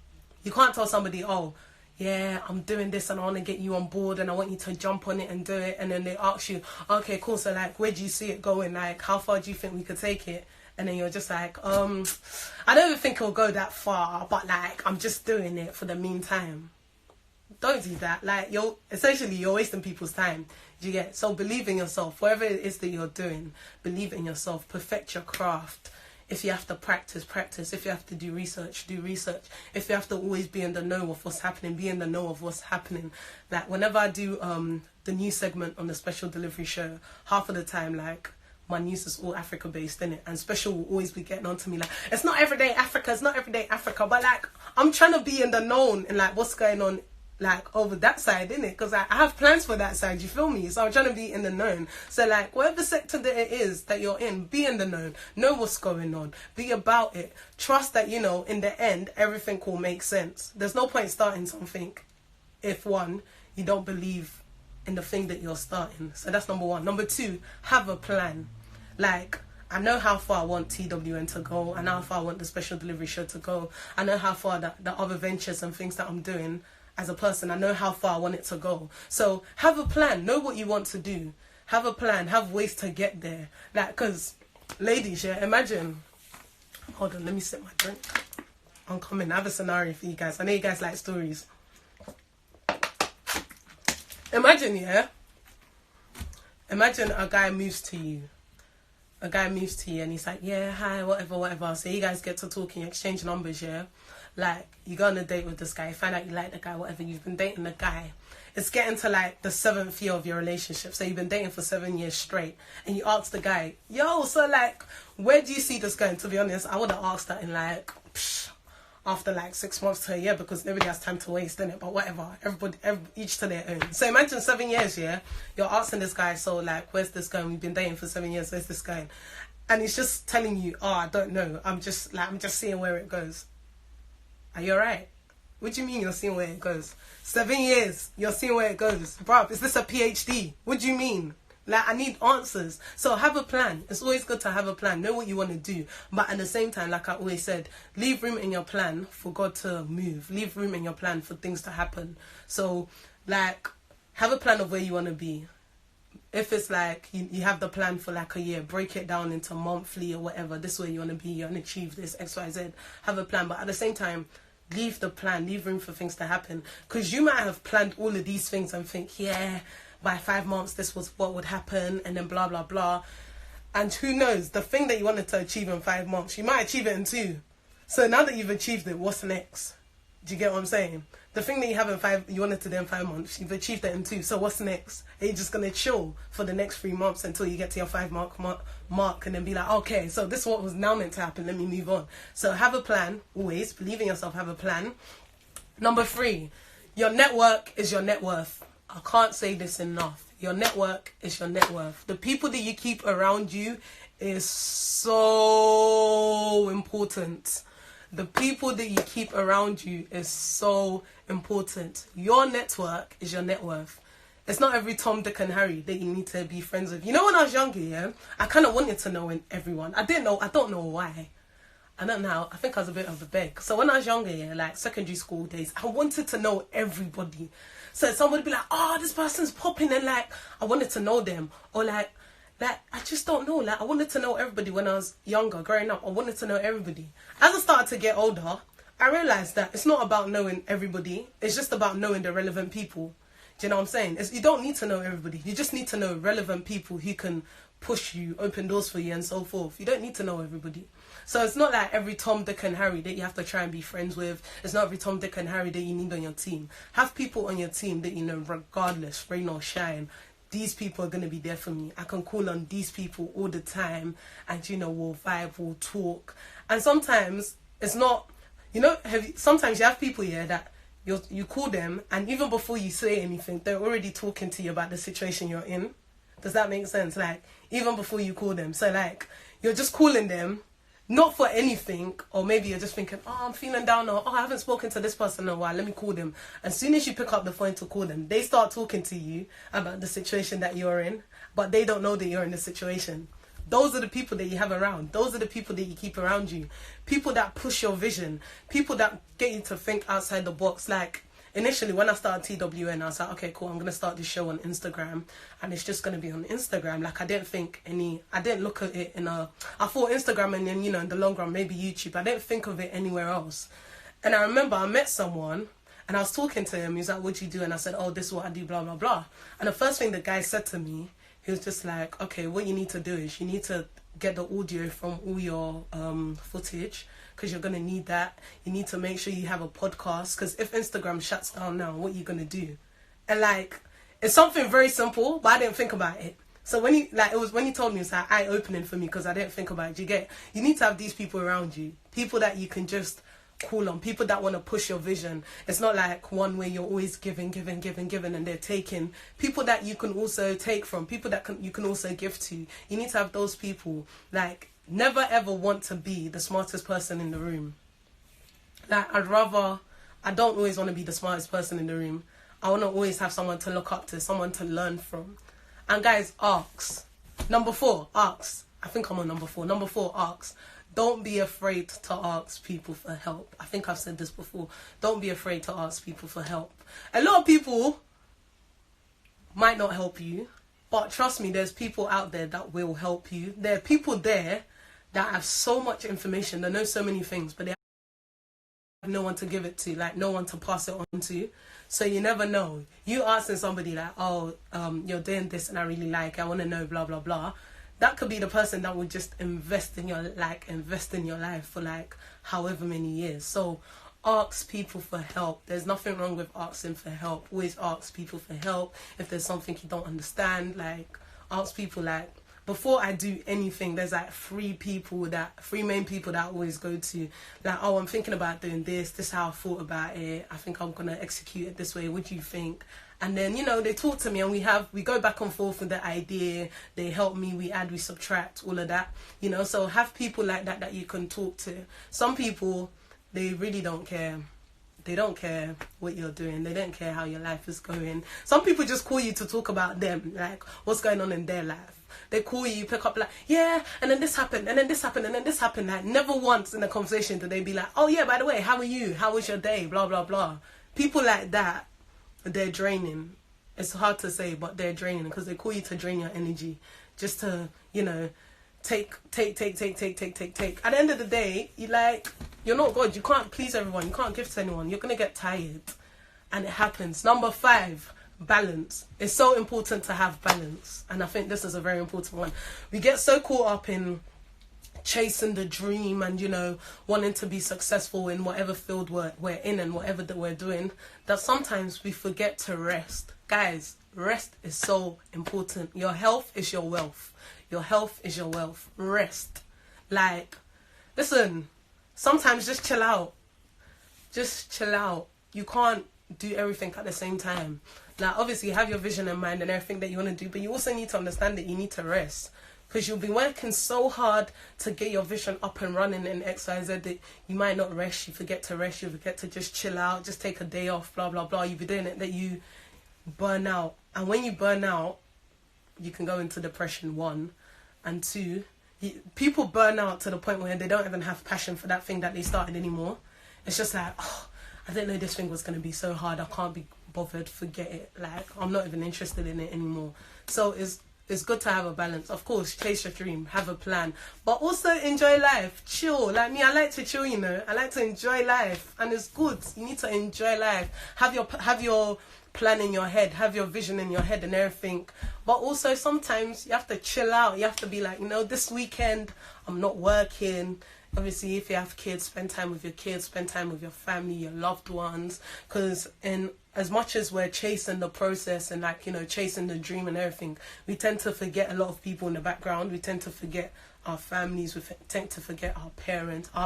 You can't tell somebody, oh, yeah, I'm doing this and I want to get you on board and I want you to jump on it and do it. And then they ask you, okay, cool. So, like, where do you see it going? Like, how far do you think we could take it? And then you're just like, I don't even think it'll go that far, but, like, I'm just doing it for the meantime. Don't do that. Like, you're wasting people's time. Do you get? So believe in yourself. Whatever it is that you're doing, believe in yourself. Perfect your craft. If you have to practice, practice. If you have to do research, do research. If you have to always be in the know of what's happening, be in the know of what's happening. Like, whenever I do the news segment on the Special Delivery show, half of the time, like, my news is all Africa based, innit? And Special will always be getting on to me like, it's not everyday Africa, it's not everyday Africa. But, like, I'm trying to be in the known and, like, what's going on, like, over that side, innit? Because I have plans for that side, you feel me? So I'm trying to be in the known. So, like, whatever sector that it is that you're in, be in the known. Know what's going on. Be about it. Trust that, you know, in the end, everything will make sense. There's no point starting something if, one, you don't believe in the thing that you're starting. So that's number one. Number two, have a plan. Like, I know how far I want TWN to go. I know how far I want the special delivery show to go. I know how far the other ventures and things that I'm doing as a person, I know how far I want it to go. So have a plan. Know what you want to do. Have a plan. Have ways to get there. Like, because, ladies, yeah, imagine. Hold on, let me sip my drink. I'm coming. I have a scenario for you guys. I know you guys like stories. Imagine, yeah. Imagine a guy moves to you. A guy moves to you and he's like, yeah, hi, whatever. So you guys get to talking, you exchange numbers, yeah? Like, you go on a date with this guy, you find out you like the guy, whatever, you've been dating the guy. It's getting to, like, the 7th year of your relationship. So you've been dating for 7 years straight. And you ask the guy, yo, so, like, where do you see this going? To be honest, I would have asked that in, like, after, like, 6 months to a year, because nobody has time to waste, innit? But whatever, each to their own. So imagine 7 years, yeah? You're asking this guy, so, like, where's this going? We've been dating for 7 years, where's this going? And he's just telling you, oh, I don't know. I'm just seeing where it goes. Are you alright? What do you mean you're seeing where it goes? 7 years, you're seeing where it goes. Bruv, is this a PhD? What do you mean? Like, I need answers. So have a plan. It's always good to have a plan. Know what you want to do. But at the same time, like I always said, leave room in your plan for God to move. Leave room in your plan for things to happen. So, like, have a plan of where you want to be. If it's like you have the plan for like a year, break it down into monthly or whatever. This way you want to be, you want to achieve this, X, Y, Z. Have a plan. But at the same time, leave the plan, leave room for things to happen. Because you might have planned all of these things and think, yeah, by 5 months this was what would happen, and then blah blah blah. And who knows, the thing that you wanted to achieve in 5 months, you might achieve it in 2. So now that you've achieved it, what's next? Do you get what I'm saying? The thing that you wanted to do in 5 months, you've achieved it in 2. So what's next? Are you just gonna chill for the next 3 months until you get to your 5 mark and then be like, okay, so this is what was now meant to happen, let me move on. So have a plan, always believe in yourself, have a plan. Number 3, your network is your net worth. I can't say this enough. Your network is your net worth. The people that you keep around you is so important. The people that you keep around you is so important. Your network is your net worth. It's not every Tom, Dick and Harry that you need to be friends with. You know, when I was younger, yeah, I kind of wanted to know everyone. I don't know why. I don't know. I think I was a bit of a beg. So when I was younger, yeah, like secondary school days, I wanted to know everybody. So someone would be like, oh, this person's popping, and like, I wanted to know them. Or like, I just don't know. Like, I wanted to know everybody when I was younger, growing up. I wanted to know everybody. As I started to get older, I realised that it's not about knowing everybody. It's just about knowing the relevant people. Do you know what I'm saying? You don't need to know everybody. You just need to know relevant people who can push you, open doors for you, and so forth. You don't need to know everybody. So it's not like every Tom, Dick and Harry that you have to try and be friends with. It's not every Tom, Dick and Harry that you need on your team. Have people on your team that you know, regardless, rain or shine, these people are going to be there for me. I can call on these people all the time, and, you know, we'll vibe, we'll talk. And sometimes it's not, you know, sometimes you have people here that you call them, and even before you say anything, they're already talking to you about the situation you're in. Does that make sense? Like, even before you call them. So, like, you're just calling them, not for anything, or maybe you're just thinking, oh, I'm feeling down, or oh, I haven't spoken to this person in a while, let me call them. As soon as you pick up the phone to call them, they start talking to you about the situation that you're in, but they don't know that you're in the situation. Those are the people that you have around. Those are the people that you keep around you. People that push your vision. People that get you to think outside the box. Like, initially, when I started TWN, I was like, okay, cool, I'm going to start this show on Instagram, and it's just going to be on Instagram. Like, I didn't look at it I thought Instagram, and then, you know, in the long run, maybe YouTube. I didn't think of it anywhere else. And I remember I met someone, and I was talking to him. He was like, what do you do? And I said, oh, this is what I do, blah, blah, blah. And the first thing the guy said to me, he was just like, okay, what you need to do is you need to get the audio from all your footage, because you're going to need that. You need to make sure you have a podcast, because if Instagram shuts down now, what are you going to do? And like, it's something very simple, but I didn't think about it. So when he told me, it's like eye-opening for me, because I didn't think about it. You need to have these people around you, people that you can just call on, people that want to push your vision. It's not like one where you're always giving, and they're taking. People that you can also take from, people that you can also give to. You need to have those people. Like, never ever want to be the smartest person in the room. Like, I don't always want to be the smartest person in the room. I want to always have someone to look up to, someone to learn from. And guys, ask. Number 4, ask. I think I'm on number 4. Number 4, ask. Don't be afraid to ask people for help. I think I've said this before. Don't be afraid to ask people for help. A lot of people might not help you, but trust me, there's people out there that will help you. There are people there that have so much information, they know so many things, but they have no one to give it to, like no one to pass it on to. So you never know. You asking somebody like, oh, you're doing this and I really like it, I want to know blah blah blah. That could be the person that would just invest in your life for like however many years. So ask people for help. There's nothing wrong with asking for help. Always ask people for help. If there's something you don't understand, like ask people. Like before I do anything, there's like 3 main people that I always go to. Like, oh, I'm thinking about doing this. This is how I thought about it. I think I'm gonna execute it this way. What do you think? And then, you know, they talk to me and we go back and forth with the idea. They help me, we add, we subtract, all of that. You know, so have people like that that you can talk to. Some people, they really don't care. They don't care what you're doing. They don't care how your life is going. Some people just call you to talk about them, like what's going on in their life. They call you, pick up like, yeah, and then this happened, and then this happened, and then this happened. Like never once in a conversation do they be like, oh yeah, by the way, how are you? How was your day? Blah, blah, blah. People like that, they're draining. It's hard to say, but they're draining because they call you to drain your energy, just to, you know, take. At the end of the day, you're not God. You can't please everyone. You can't give to anyone. You're gonna get tired, and it happens. Number 5, balance. It's so important to have balance, and I think this is a very important one. We get so caught up in chasing the dream and, you know, wanting to be successful in whatever field we're in and whatever that we're doing, that sometimes we forget to rest. Guys, rest is so important. Your health is your wealth. Your health is your wealth. Rest. Like, listen, sometimes just chill out. Just chill out. You can't do everything at the same time. Like, obviously you have your vision in mind and everything that you want to do, but you also need to understand that you need to rest. Because you'll be working so hard to get your vision up and running in XYZ that you might not rest. You forget to rest. You forget to just chill out. Just take a day off, blah, blah, blah. You'll be doing it that you burn out. And when you burn out, you can go into depression, 1. And 2, people burn out to the point where they don't even have passion for that thing that they started anymore. It's just like, oh, I didn't know this thing was going to be so hard. I can't be bothered. Forget it. Like, I'm not even interested in it anymore. So it's good to have a balance. Of course, chase your dream, have a plan, but also enjoy life. Chill. Like me, I like to chill, you know. I like to enjoy life, and it's good. You need to enjoy life. Have your plan in your head, have your vision in your head and everything. But also sometimes you have to chill out. You have to be like, you know, this weekend I'm not working. Obviously, if you have kids, spend time with your kids, spend time with your family, your loved ones. Because in as much as we're chasing the process and, like, you know, chasing the dream and everything, we tend to forget a lot of people in the background. We tend to forget our families. We tend to forget our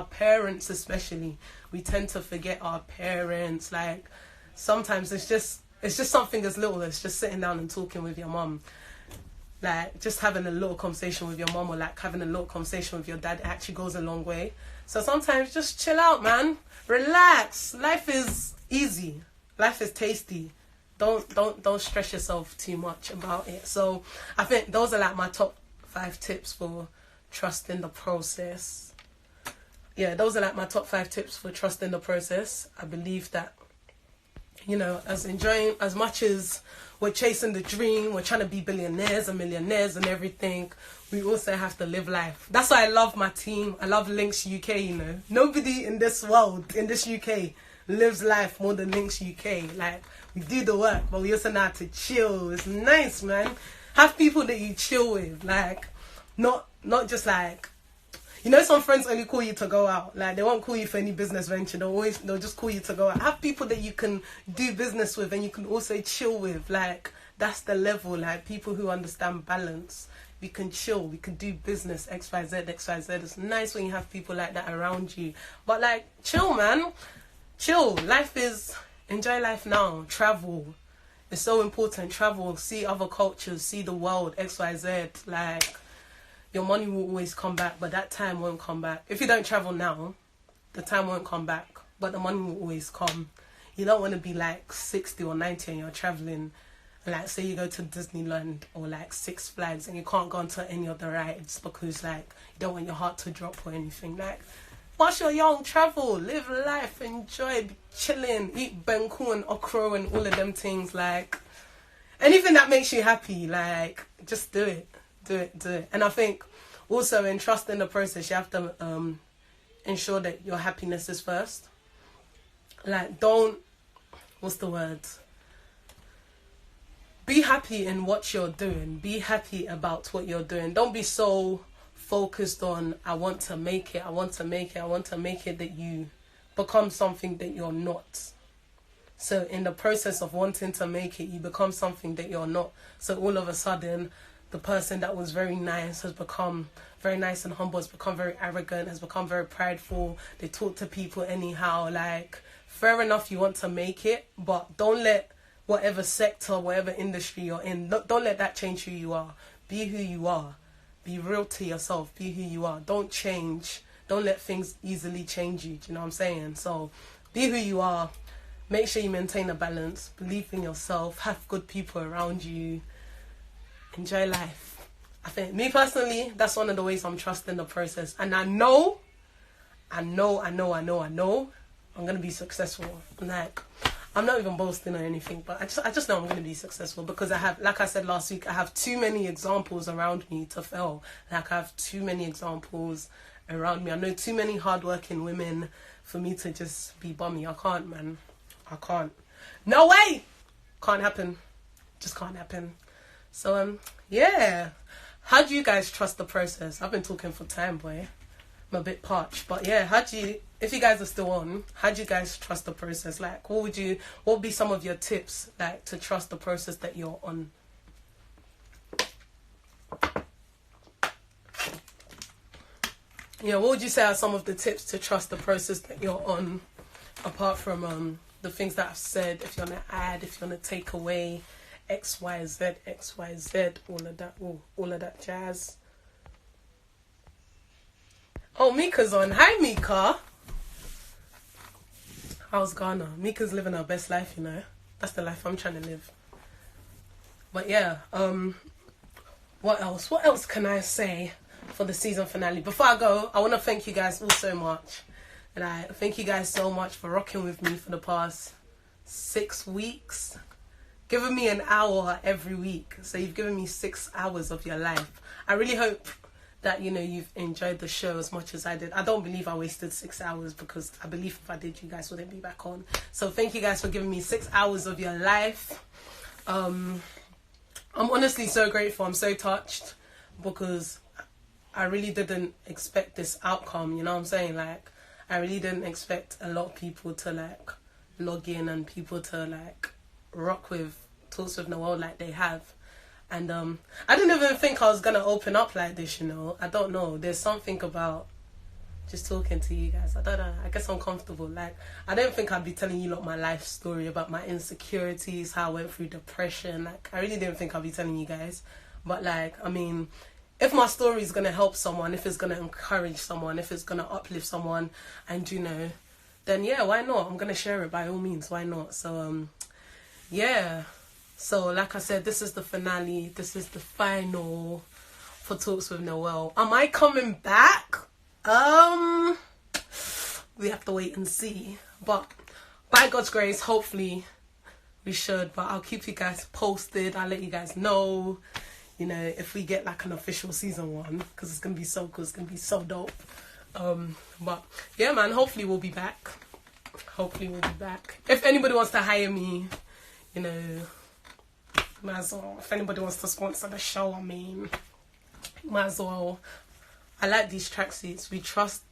parents especially. We tend to forget our parents. Like, sometimes it's just something as little as just sitting down and talking with your mum. Like, just having a little conversation with your mom, or like having a little conversation with your dad, it actually goes a long way. So sometimes just chill out, man. Relax. Life is easy. Life is tasty. Don't stress yourself too much about it. So I think those are like my top 5 tips for trusting the process. Yeah, those are like my top 5 tips for trusting the process. I believe that, you know, as much as we're chasing the dream, we're trying to be billionaires and millionaires and everything, we also have to live life. That's why I love my team. I love Links UK, you know. Nobody in this world, in this UK, lives life more than Links UK. Like, we do the work, but we also know how to chill. It's nice, man. Have people that you chill with. Like, not just like, you know, some friends only call you to go out. Like, they won't call you for any business venture. They'll just call you to go out. Have people that you can do business with and you can also chill with. Like, that's the level. Like, people who understand balance. We can chill. We can do business. XYZ. It's nice when you have people like that around you. But, like, chill, man. Chill. Enjoy life now. Travel. It's so important. Travel. See other cultures. See the world. XYZ. Like, your money will always come back, but that time won't come back. If you don't travel now, the time won't come back, but the money will always come. You don't want to be like 60 or 90 and you're traveling. Like, say you go to Disneyland or like Six Flags and you can't go onto any of the rides because like you don't want your heart to drop or anything. Like, whilst you're young, travel, live life, enjoy, be chilling, eat benku and okra and all of them things. Like, anything that makes you happy, like, just do it. Do it. And I think also in trusting the process, you have to ensure that your happiness is first. Like, don't, what's the word? Be happy in what you're doing. Be happy about what you're doing. Don't be so focused on, I want to make it that you become something that you're not. So in the process of wanting to make it, you become something that you're not. So all of a sudden, the person that was very nice has become very nice and humble, has become very arrogant, has become very prideful. They talk to people anyhow. Like, fair enough, you want to make it, but don't let whatever sector, whatever industry you're in, don't let that change who you are. Be who you are. Be real to yourself. Be who you are. Don't change. Don't let things easily change you. Do you know what I'm saying? So be who you are. Make sure you maintain a balance. Believe in yourself. Have good people around you. Enjoy life. I think, me personally, that's one of the ways I'm trusting the process. And I know I'm going to be successful. Like, I'm not even boasting or anything, but I just know I'm going to be successful because I have, like I said last week, I have too many examples around me to fail. Like, I have too many examples around me. I know too many hardworking women for me to just be bummy. I can't, man. I can't. No way! Can't happen. Just can't happen. So, yeah. How do you guys trust the process? I've been talking for time, boy. I'm a bit parched, but yeah, if you guys are still on, how do you guys trust the process? Like, what would be some of your tips, like, to trust the process that you're on? Yeah, what would you say are some of the tips to trust the process that you're on, apart from the things that I've said? If you want to add, if you want to take away XYZ, all of that jazz. Oh, Mika's on. Hi, Mika. How's Ghana? Mika's living her best life, you know. That's the life I'm trying to live. But yeah, what else? What else can I say for the season finale? Before I go, I want to thank you guys all so much. And I thank you guys so much for rocking with me for the past 6 weeks. Giving me an hour every week. So you've given me 6 hours of your life. I really hope that, you know, you've enjoyed the show as much as I did. I don't believe I wasted 6 hours because I believe if I did, you guys wouldn't be back on. So thank you guys for giving me 6 hours of your life. I'm honestly so grateful. I'm so touched because I really didn't expect this outcome. You know what I'm saying? Like, I really didn't expect a lot of people to like log in and people to like rock with Talks with Noelle like they have. And I didn't even think I was going to open up like this, you know. I don't know. There's something about just talking to you guys. I don't know. I guess I'm comfortable. Like, I don't think I'd be telling you lot my life story about my insecurities, how I went through depression. Like, I really didn't think I'd be telling you guys. But, like, I mean, if my story is going to help someone, if it's going to encourage someone, if it's going to uplift someone, and, you know, then, yeah, why not? I'm going to share it by all means. Why not? So, yeah. So, like I said, this is the finale. This is the final for Talks with Noelle. Am I coming back? We have to wait and see. But by God's grace, hopefully we should. But I'll keep you guys posted. I'll let you guys know, you know, if we get like an official season 1. Because it's going to be so cool. It's going to be so dope. But yeah, man, hopefully we'll be back. If anybody wants to hire me, you know, might as well. If anybody wants to sponsor the show, I mean, might as well. I like these tracksuits. We trust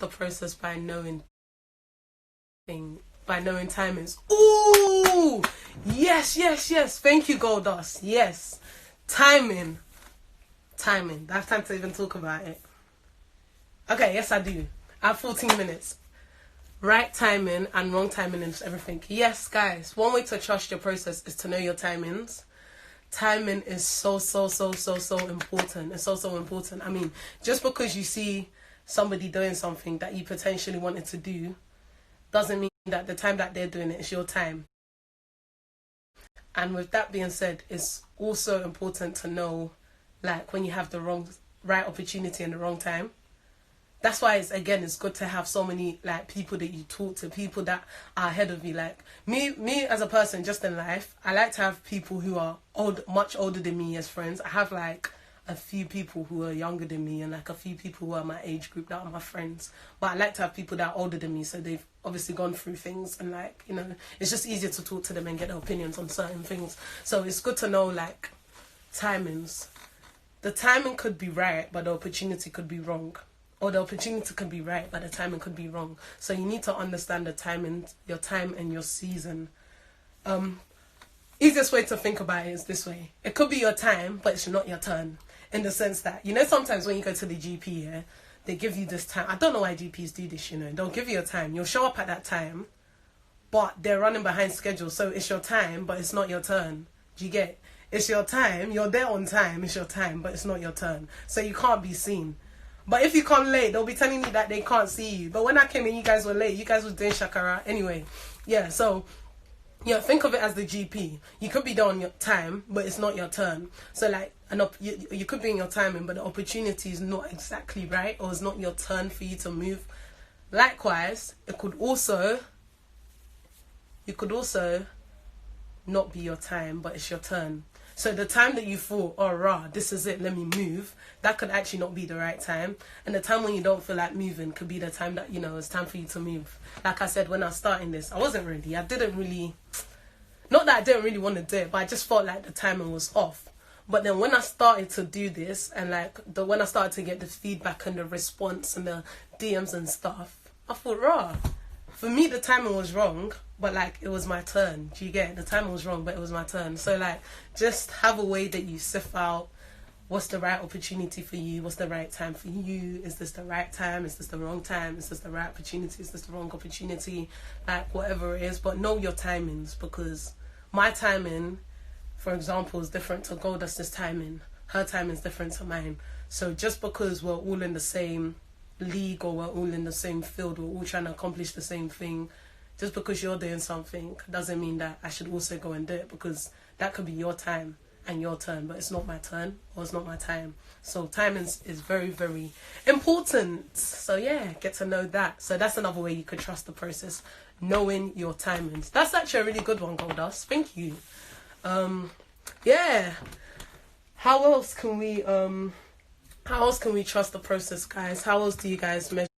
the process by knowing timings. Ooh, yes. Thank you, Goldust. Yes, timing. Do I have time to even talk about it? Okay, yes, I do. I have 14 minutes. Right timing and wrong timing and everything. Yes, guys, one way to trust your process is to know your timings. Timing is so important. It's so important. I mean, just because you see somebody doing something that you potentially wanted to do doesn't mean that the time that they're doing it is your time. And with that being said, it's also important to know, like, when you have the right opportunity and the wrong time. That's why it's good to have so many, like, people that you talk to, people that are ahead of you. Like me as a person, just in life, I like to have people who are much older than me as friends. I have like a few people who are younger than me, and like a few people who are my age group that are my friends. But I like to have people that are older than me, so they've obviously gone through things, and like, you know, it's just easier to talk to them and get their opinions on certain things. So it's good to know, like, timings. The timing could be right, but the opportunity could be wrong. Or the opportunity could be right, but the timing could be wrong. So you need to understand the timing, your time and your season. Easiest way to think about it is this way. It could be your time, but it's not your turn. In the sense that, you know, sometimes when you go to the GP, yeah, they give you this time. I don't know why GPs do this, you know. They'll give you a time. You'll show up at that time, but they're running behind schedule. So it's your time, but it's not your turn. Do you get it? It's your time. You're there on time. It's your time, but it's not your turn. So you can't be seen. But if you come late, they'll be telling you that they can't see you. But when I came in, you guys were late. You guys were doing shakara. Anyway, yeah, so, yeah, think of it as the GP. You could be there on your time, but it's not your turn. So, like, you could be in your timing, but the opportunity is not exactly right, or it's not your turn for you to move. Likewise, you could also not be your time, but it's your turn. So the time that you thought, oh, rah, this is it, let me move, that could actually not be the right time. And the time when you don't feel like moving could be the time that, you know, it's time for you to move. Like I said, when I was starting this, I wasn't ready. Not that I didn't really want to do it, but I just felt like the timing was off. But then when I started to do this, and like when I started to get the feedback and the response and the DMs and stuff, I thought, rah, for me the timing was wrong, but like it was my turn. Do you get it? The timing was wrong, but it was my turn. So like, just have a way that you sift out what's the right opportunity for you, what's the right time for you, is this the right time, is this the wrong time, is this the right opportunity, is this the wrong opportunity, like whatever it is. But know your timings, because my timing, for example, is different to Goldust's timing. Her timing is different to mine. So just because we're all in the same league, or we're all in the same field, we're all trying to accomplish the same thing, just because you're doing something doesn't mean that I should also go and do it, because that could be your time and your turn, but it's not my turn, or it's not my time. So timing is very, very important. So yeah, get to know that. So that's another way you could trust the process, knowing your timings. That's actually a really good one, Goldust. Thank you. Yeah. How else can we trust the process, guys? How else do you guys measure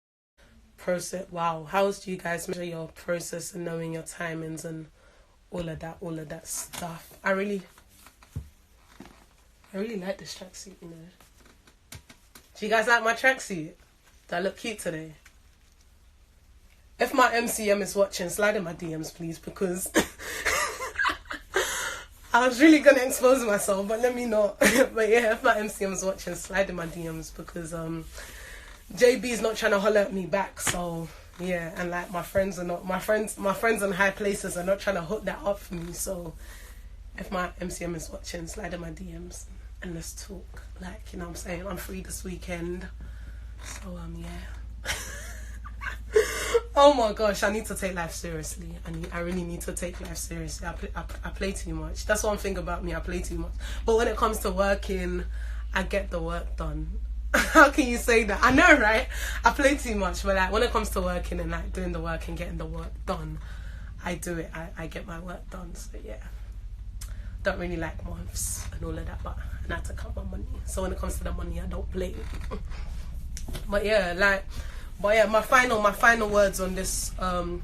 process? Wow. How else do you guys measure your process and knowing your timings and all of that stuff? I really like this tracksuit, you know. Do you guys like my tracksuit? Do I look cute today? If my MCM is watching, slide in my DMs, please, because I was really going to expose myself, but let me not. But yeah, if my MCM is watching, slide in my DMs, because JB's not trying to holler at me back. So yeah, and like my friends in high places are not trying to hook that up for me. So if my MCM is watching, slide in my DMs and let's talk. Like, you know what I'm saying? I'm free this weekend. So yeah. Oh my gosh, I need to take life seriously. I really need to take life seriously. I play too much. That's one thing about me, I play too much. But when it comes to working, I get the work done. How can you say that? I know, right? I play too much, but like when it comes to working and like doing the work and getting the work done, I do it. I get my work done. So yeah, don't really like months and all of that, but I have to count my money. So when it comes to the money, I don't play. But yeah, my final words on this. I'm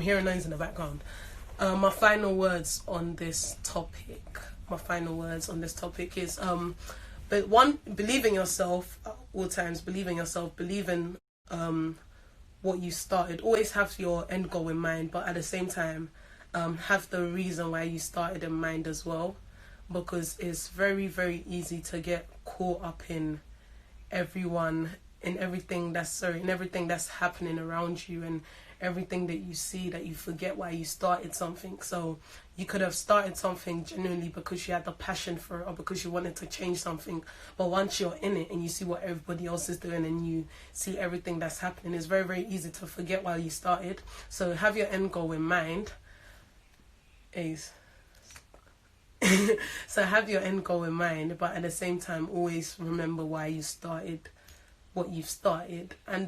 hearing noise in the background. My final words on this topic. Is but one, believe in yourself at all times. Believe in yourself. Believe in what you started. Always have your end goal in mind, but at the same time, have the reason why you started in mind as well, because it's very, very easy to get caught up in everything that's happening around you, and everything that you see, that you forget why you started something. So you could have started something genuinely because you had the passion for it or because you wanted to change something. But once you're in it and you see what everybody else is doing and you see everything that's happening, it's very, very easy to forget why you started. So have your end goal in mind. Ace. So have your end goal in mind, but at the same time, always remember why you started what you've started. And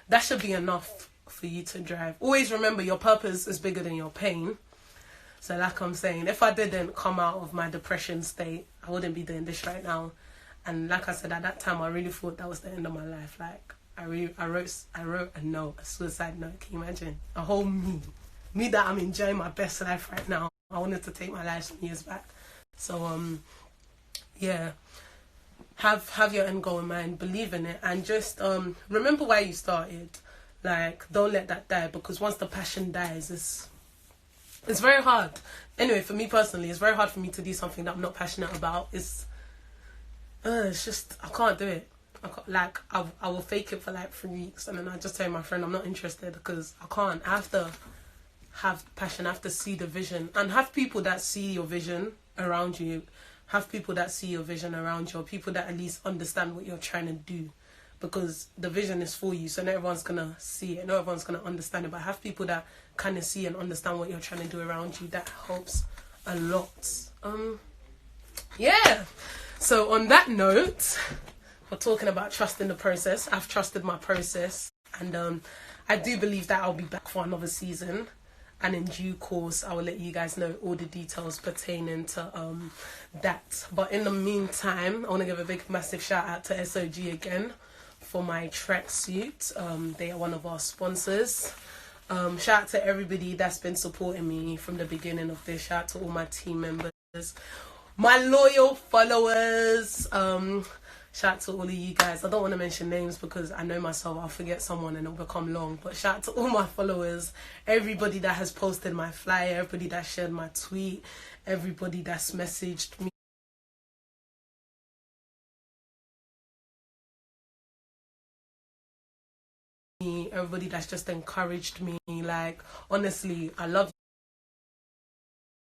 that should be enough for you to drive. Always remember your purpose is bigger than your pain. So like I'm saying, if I didn't come out of my depression state, I wouldn't be doing this right now. And like I said, at that time, I really thought that was the end of my life. Like, I wrote a note, a suicide note. Can you imagine? A whole me that I'm enjoying my best life right now. I wanted to take my life some years back. So yeah, have your end goal in mind, believe in it, and just remember why you started. Like, don't let that die, because once the passion dies, it's very hard. Anyway, for me personally, it's very hard for me to do something that I'm not passionate about. It's just, I can't do it. I will fake it for like 3 weeks and then I just tell my friend I'm not interested, because I can't. I have to have passion. I have to see the vision and have people that see your vision around you. Have people that see your vision around you, or people that at least understand what you're trying to do, because the vision is for you. So not everyone's gonna see it, not everyone's gonna understand it, but have people that kind of see and understand what you're trying to do around you. That helps a lot. Yeah. So on that note, we're talking about trusting the process. I've trusted my process, and I do believe that I'll be back for another season. And in due course, I will let you guys know all the details pertaining to that. But in the meantime, I want to give a big, massive shout out to SOG again for my tracksuit. They are one of our sponsors. Shout out to everybody that's been supporting me from the beginning of this. Shout out to all my team members, my loyal followers. Shout out to all of you guys. I don't want to mention names because I know myself, I'll forget someone and it'll become long. But shout out to all my followers, everybody that has posted my flyer, everybody that shared my tweet, everybody that's messaged me, everybody that's just encouraged me. Like, honestly, I love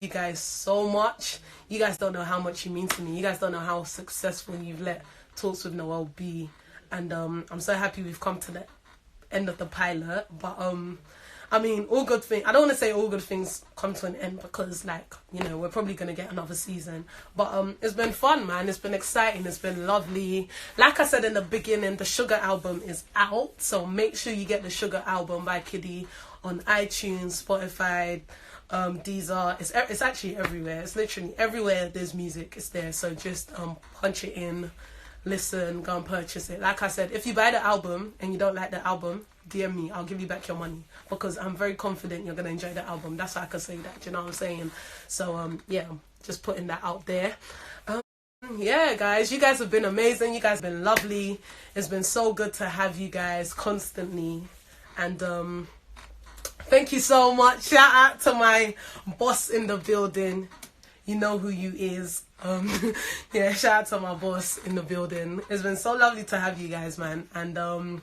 you guys so much. You guys don't know how much you mean to me. You guys don't know how successful you've let Talks with Noelle be, and I'm so happy we've come to the end of the pilot. But I mean, all good things, I don't want to say all good things come to an end, because, like, you know, we're probably going to get another season. But it's been fun, man. It's been exciting. It's been lovely. Like I said in the beginning, the Sugar album is out, so make sure you get the Sugar album by Kiddy on iTunes, Spotify, Deezer. It's actually everywhere. It's literally everywhere there's music, it's there. So just punch it in, listen, go and purchase it. Like I said, if you buy the album and you don't like the album, DM me, I'll give you back your money, because I'm very confident you're going to enjoy the album. That's why I can say that, do you know what I'm saying? So yeah, just putting that out there. Yeah, guys, you guys have been amazing. You guys have been lovely. It's been so good to have you guys constantly, and thank you so much. Shout out to my boss in the building. You know who you is. Yeah, shout out to my boss in the building. It's been so lovely to have you guys, man. And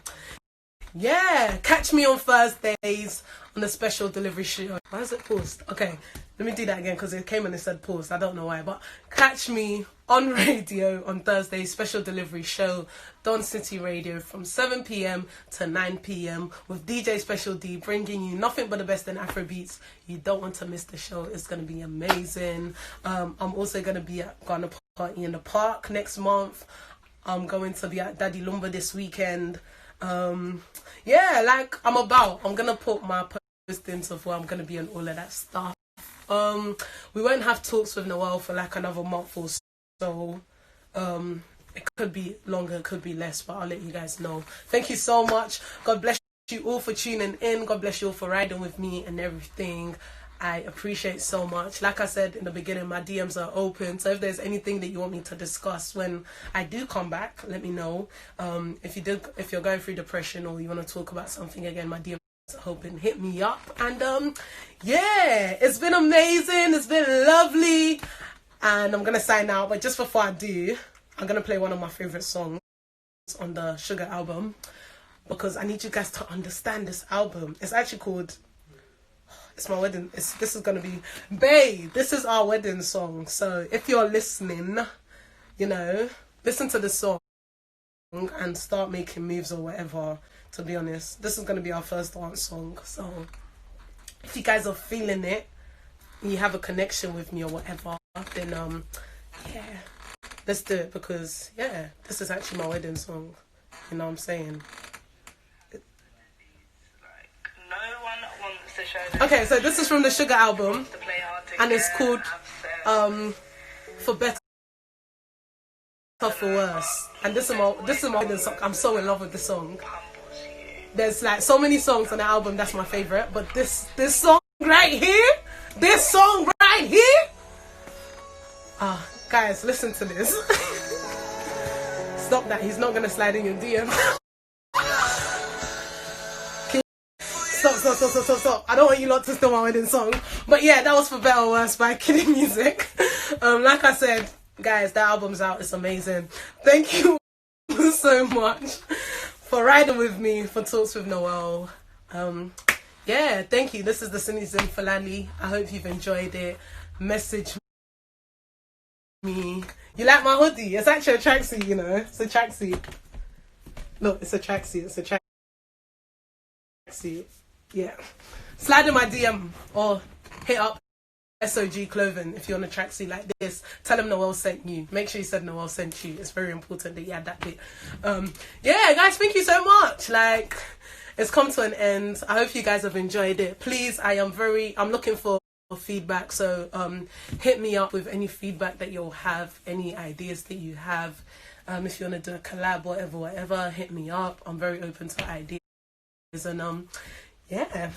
yeah, catch me on Thursdays on the special delivery show. Why is it paused? Okay, let me do that again, because it came and it said paused. I don't know why, but catch me on radio on Thursday, special delivery show, Don City Radio, from 7 p.m. to 9 p.m. with DJ Special D, bringing you nothing but the best in Afrobeats. You don't want to miss the show. It's going to be amazing. I'm also going to be at Ghana Party in the Park next month. I'm going to be at Daddy Lumba this weekend. Yeah, like, I'm going to put my postings of where I'm going to be and all of that stuff. We won't have Talks with Noelle for like another month or so. It could be longer, it could be less, but I'll let you guys know. Thank you so much. God bless you all for tuning in. God bless you all for riding with me and everything. I appreciate so much. Like I said in the beginning, my DMs are open. So if there's anything that you want me to discuss when I do come back, let me know. If you're going through depression or you want to talk about something again, my DMs are open. Hit me up. And yeah, it's been amazing. It's been lovely. And I'm going to sign out. But just before I do, I'm going to play one of my favorite songs on the Sugar album. because I need you guys to understand this album. It's actually called, it's my wedding, this is going to be, babe, this is our wedding song. So if you're listening, you know, listen to the song and start making moves or whatever. To be honest, this is going to be our first dance song. So if you guys are feeling it, you have a connection with me or whatever, then yeah, let's do it, because yeah, this is actually my wedding song. You know what I'm saying? Okay, so this is from the Sugar album, and it's called For Better For Worse. And this is my wedding song. I'm so in love with this song. There's like so many songs on the album that's my favorite, but this song right here, guys, listen to this. Stop that, he's not gonna slide in your DM. Stop. I don't want you lot to steal my wedding song. But yeah, that was For Better or Worse by Kiddie Music. Like I said, guys, the album's out, it's amazing. Thank you so much for riding with me for Talks with Noelle. Yeah, thank you. This is the Citizen Falani. I hope you've enjoyed it. Message me. You like my hoodie? It's actually a tracksuit, you know. It's a tracksuit. Look, it's a tracksuit. It's a tracksuit. Yeah. Slide in my DM or hit up SOG Clothing if you're on a tracksuit like this. Tell them Noelle sent you. Make sure you said Noelle sent you. It's very important that you add that bit. Yeah, guys, thank you so much. Like, it's come to an end. I hope you guys have enjoyed it. Please, I'm looking for feedback. So hit me up with any feedback that you'll have, any ideas that you have. If you want to do a collab, whatever, hit me up. I'm very open to ideas. And yeah,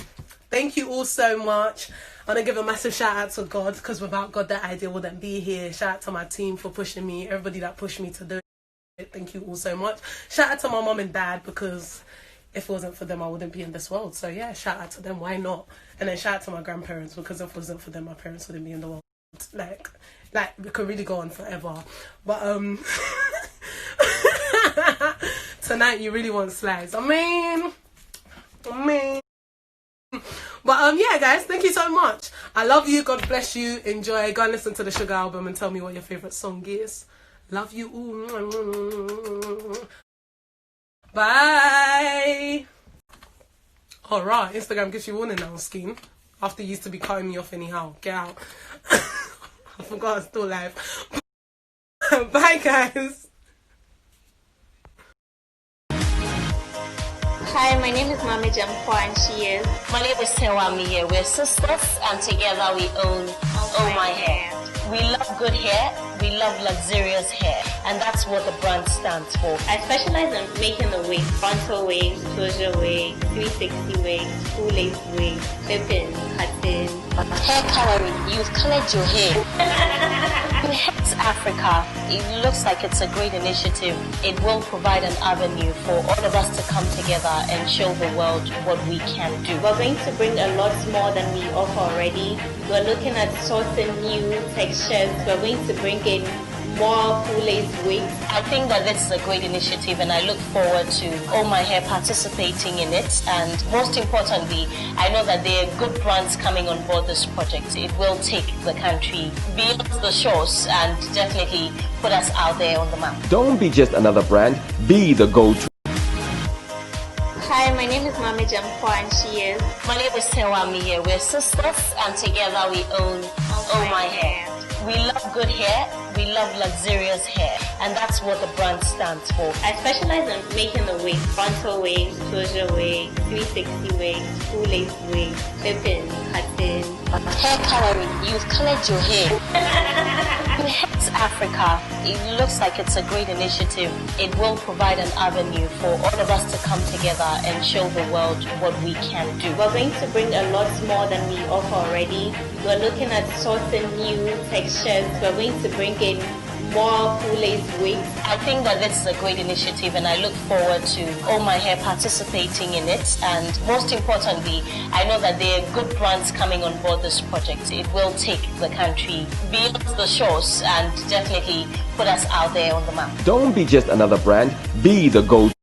thank you all so much. I want to give a massive shout out to God, because without God that idea wouldn't be here. Shout out to my team for pushing me, everybody that pushed me to do it. Thank you all so much. Shout out to my mom and dad, because if it wasn't for them I wouldn't be in this world. So yeah, shout out to them, why not? And then shout out to my grandparents, because if it wasn't for them my parents wouldn't be in the world. Like we could really go on forever. But tonight you really want slides. I mean but yeah, guys, thank you so much. I love you. God bless you. Enjoy. Go and listen to the Sugar album and tell me what your favorite song is. Love you all. Bye. Alright, Instagram gives you warning now, scheme. After you used to be cutting me off anyhow. Get out. I forgot I'm still live. Bye, guys. Hi, my name is Mami Jampo and she is. My name is Sewa Miye. We're sisters and together we own Oh My Hair. We love good hair, we love luxurious hair, and that's what the brand stands for. I specialize in making the wigs, frontal wigs, closure wigs, 360 wigs, full lace wigs, clipping, cutting. Hair coloring, you've colored your hair. In Heads Africa, it looks like it's a great initiative. It will provide an avenue for all of us to come together and show the world what we can do. We're going to bring a lot more than we offer already. We're looking at sourcing new textures. We're going to bring in more full lace wigs. I think that this is a great initiative and I look forward to All My Hair participating in it, and most importantly, I know that there are good brands coming on board this project. It will take the country beyond the shores and definitely put us out there on the map. Don't be just another brand, be the go-to. Hi, my name is Mami Jampo and she is. My name is Sewa Miye. We're sisters and together we own Oh My Hair. We love good hair, we love luxurious hair, and that's what the brand stands for. I specialize in making the wigs, frontal wigs, closure wigs, 360 wigs, full lace wigs, clipping, cutting. Hair coloring, you've colored your hair. In Heads Africa, it looks like it's a great initiative. It will provide an avenue for all of us to come together and show the world what we can do. We're going to bring a lot more than we offer already. We're looking at sourcing new textures. We're going to bring in more full lace wigs. I think that this is a great initiative and I look forward to All My Hair participating in it, and most importantly, I know that there are good brands coming on board this project. It will take the country beyond the shores and definitely put us out there on the map. Don't be just another brand, be the go-to.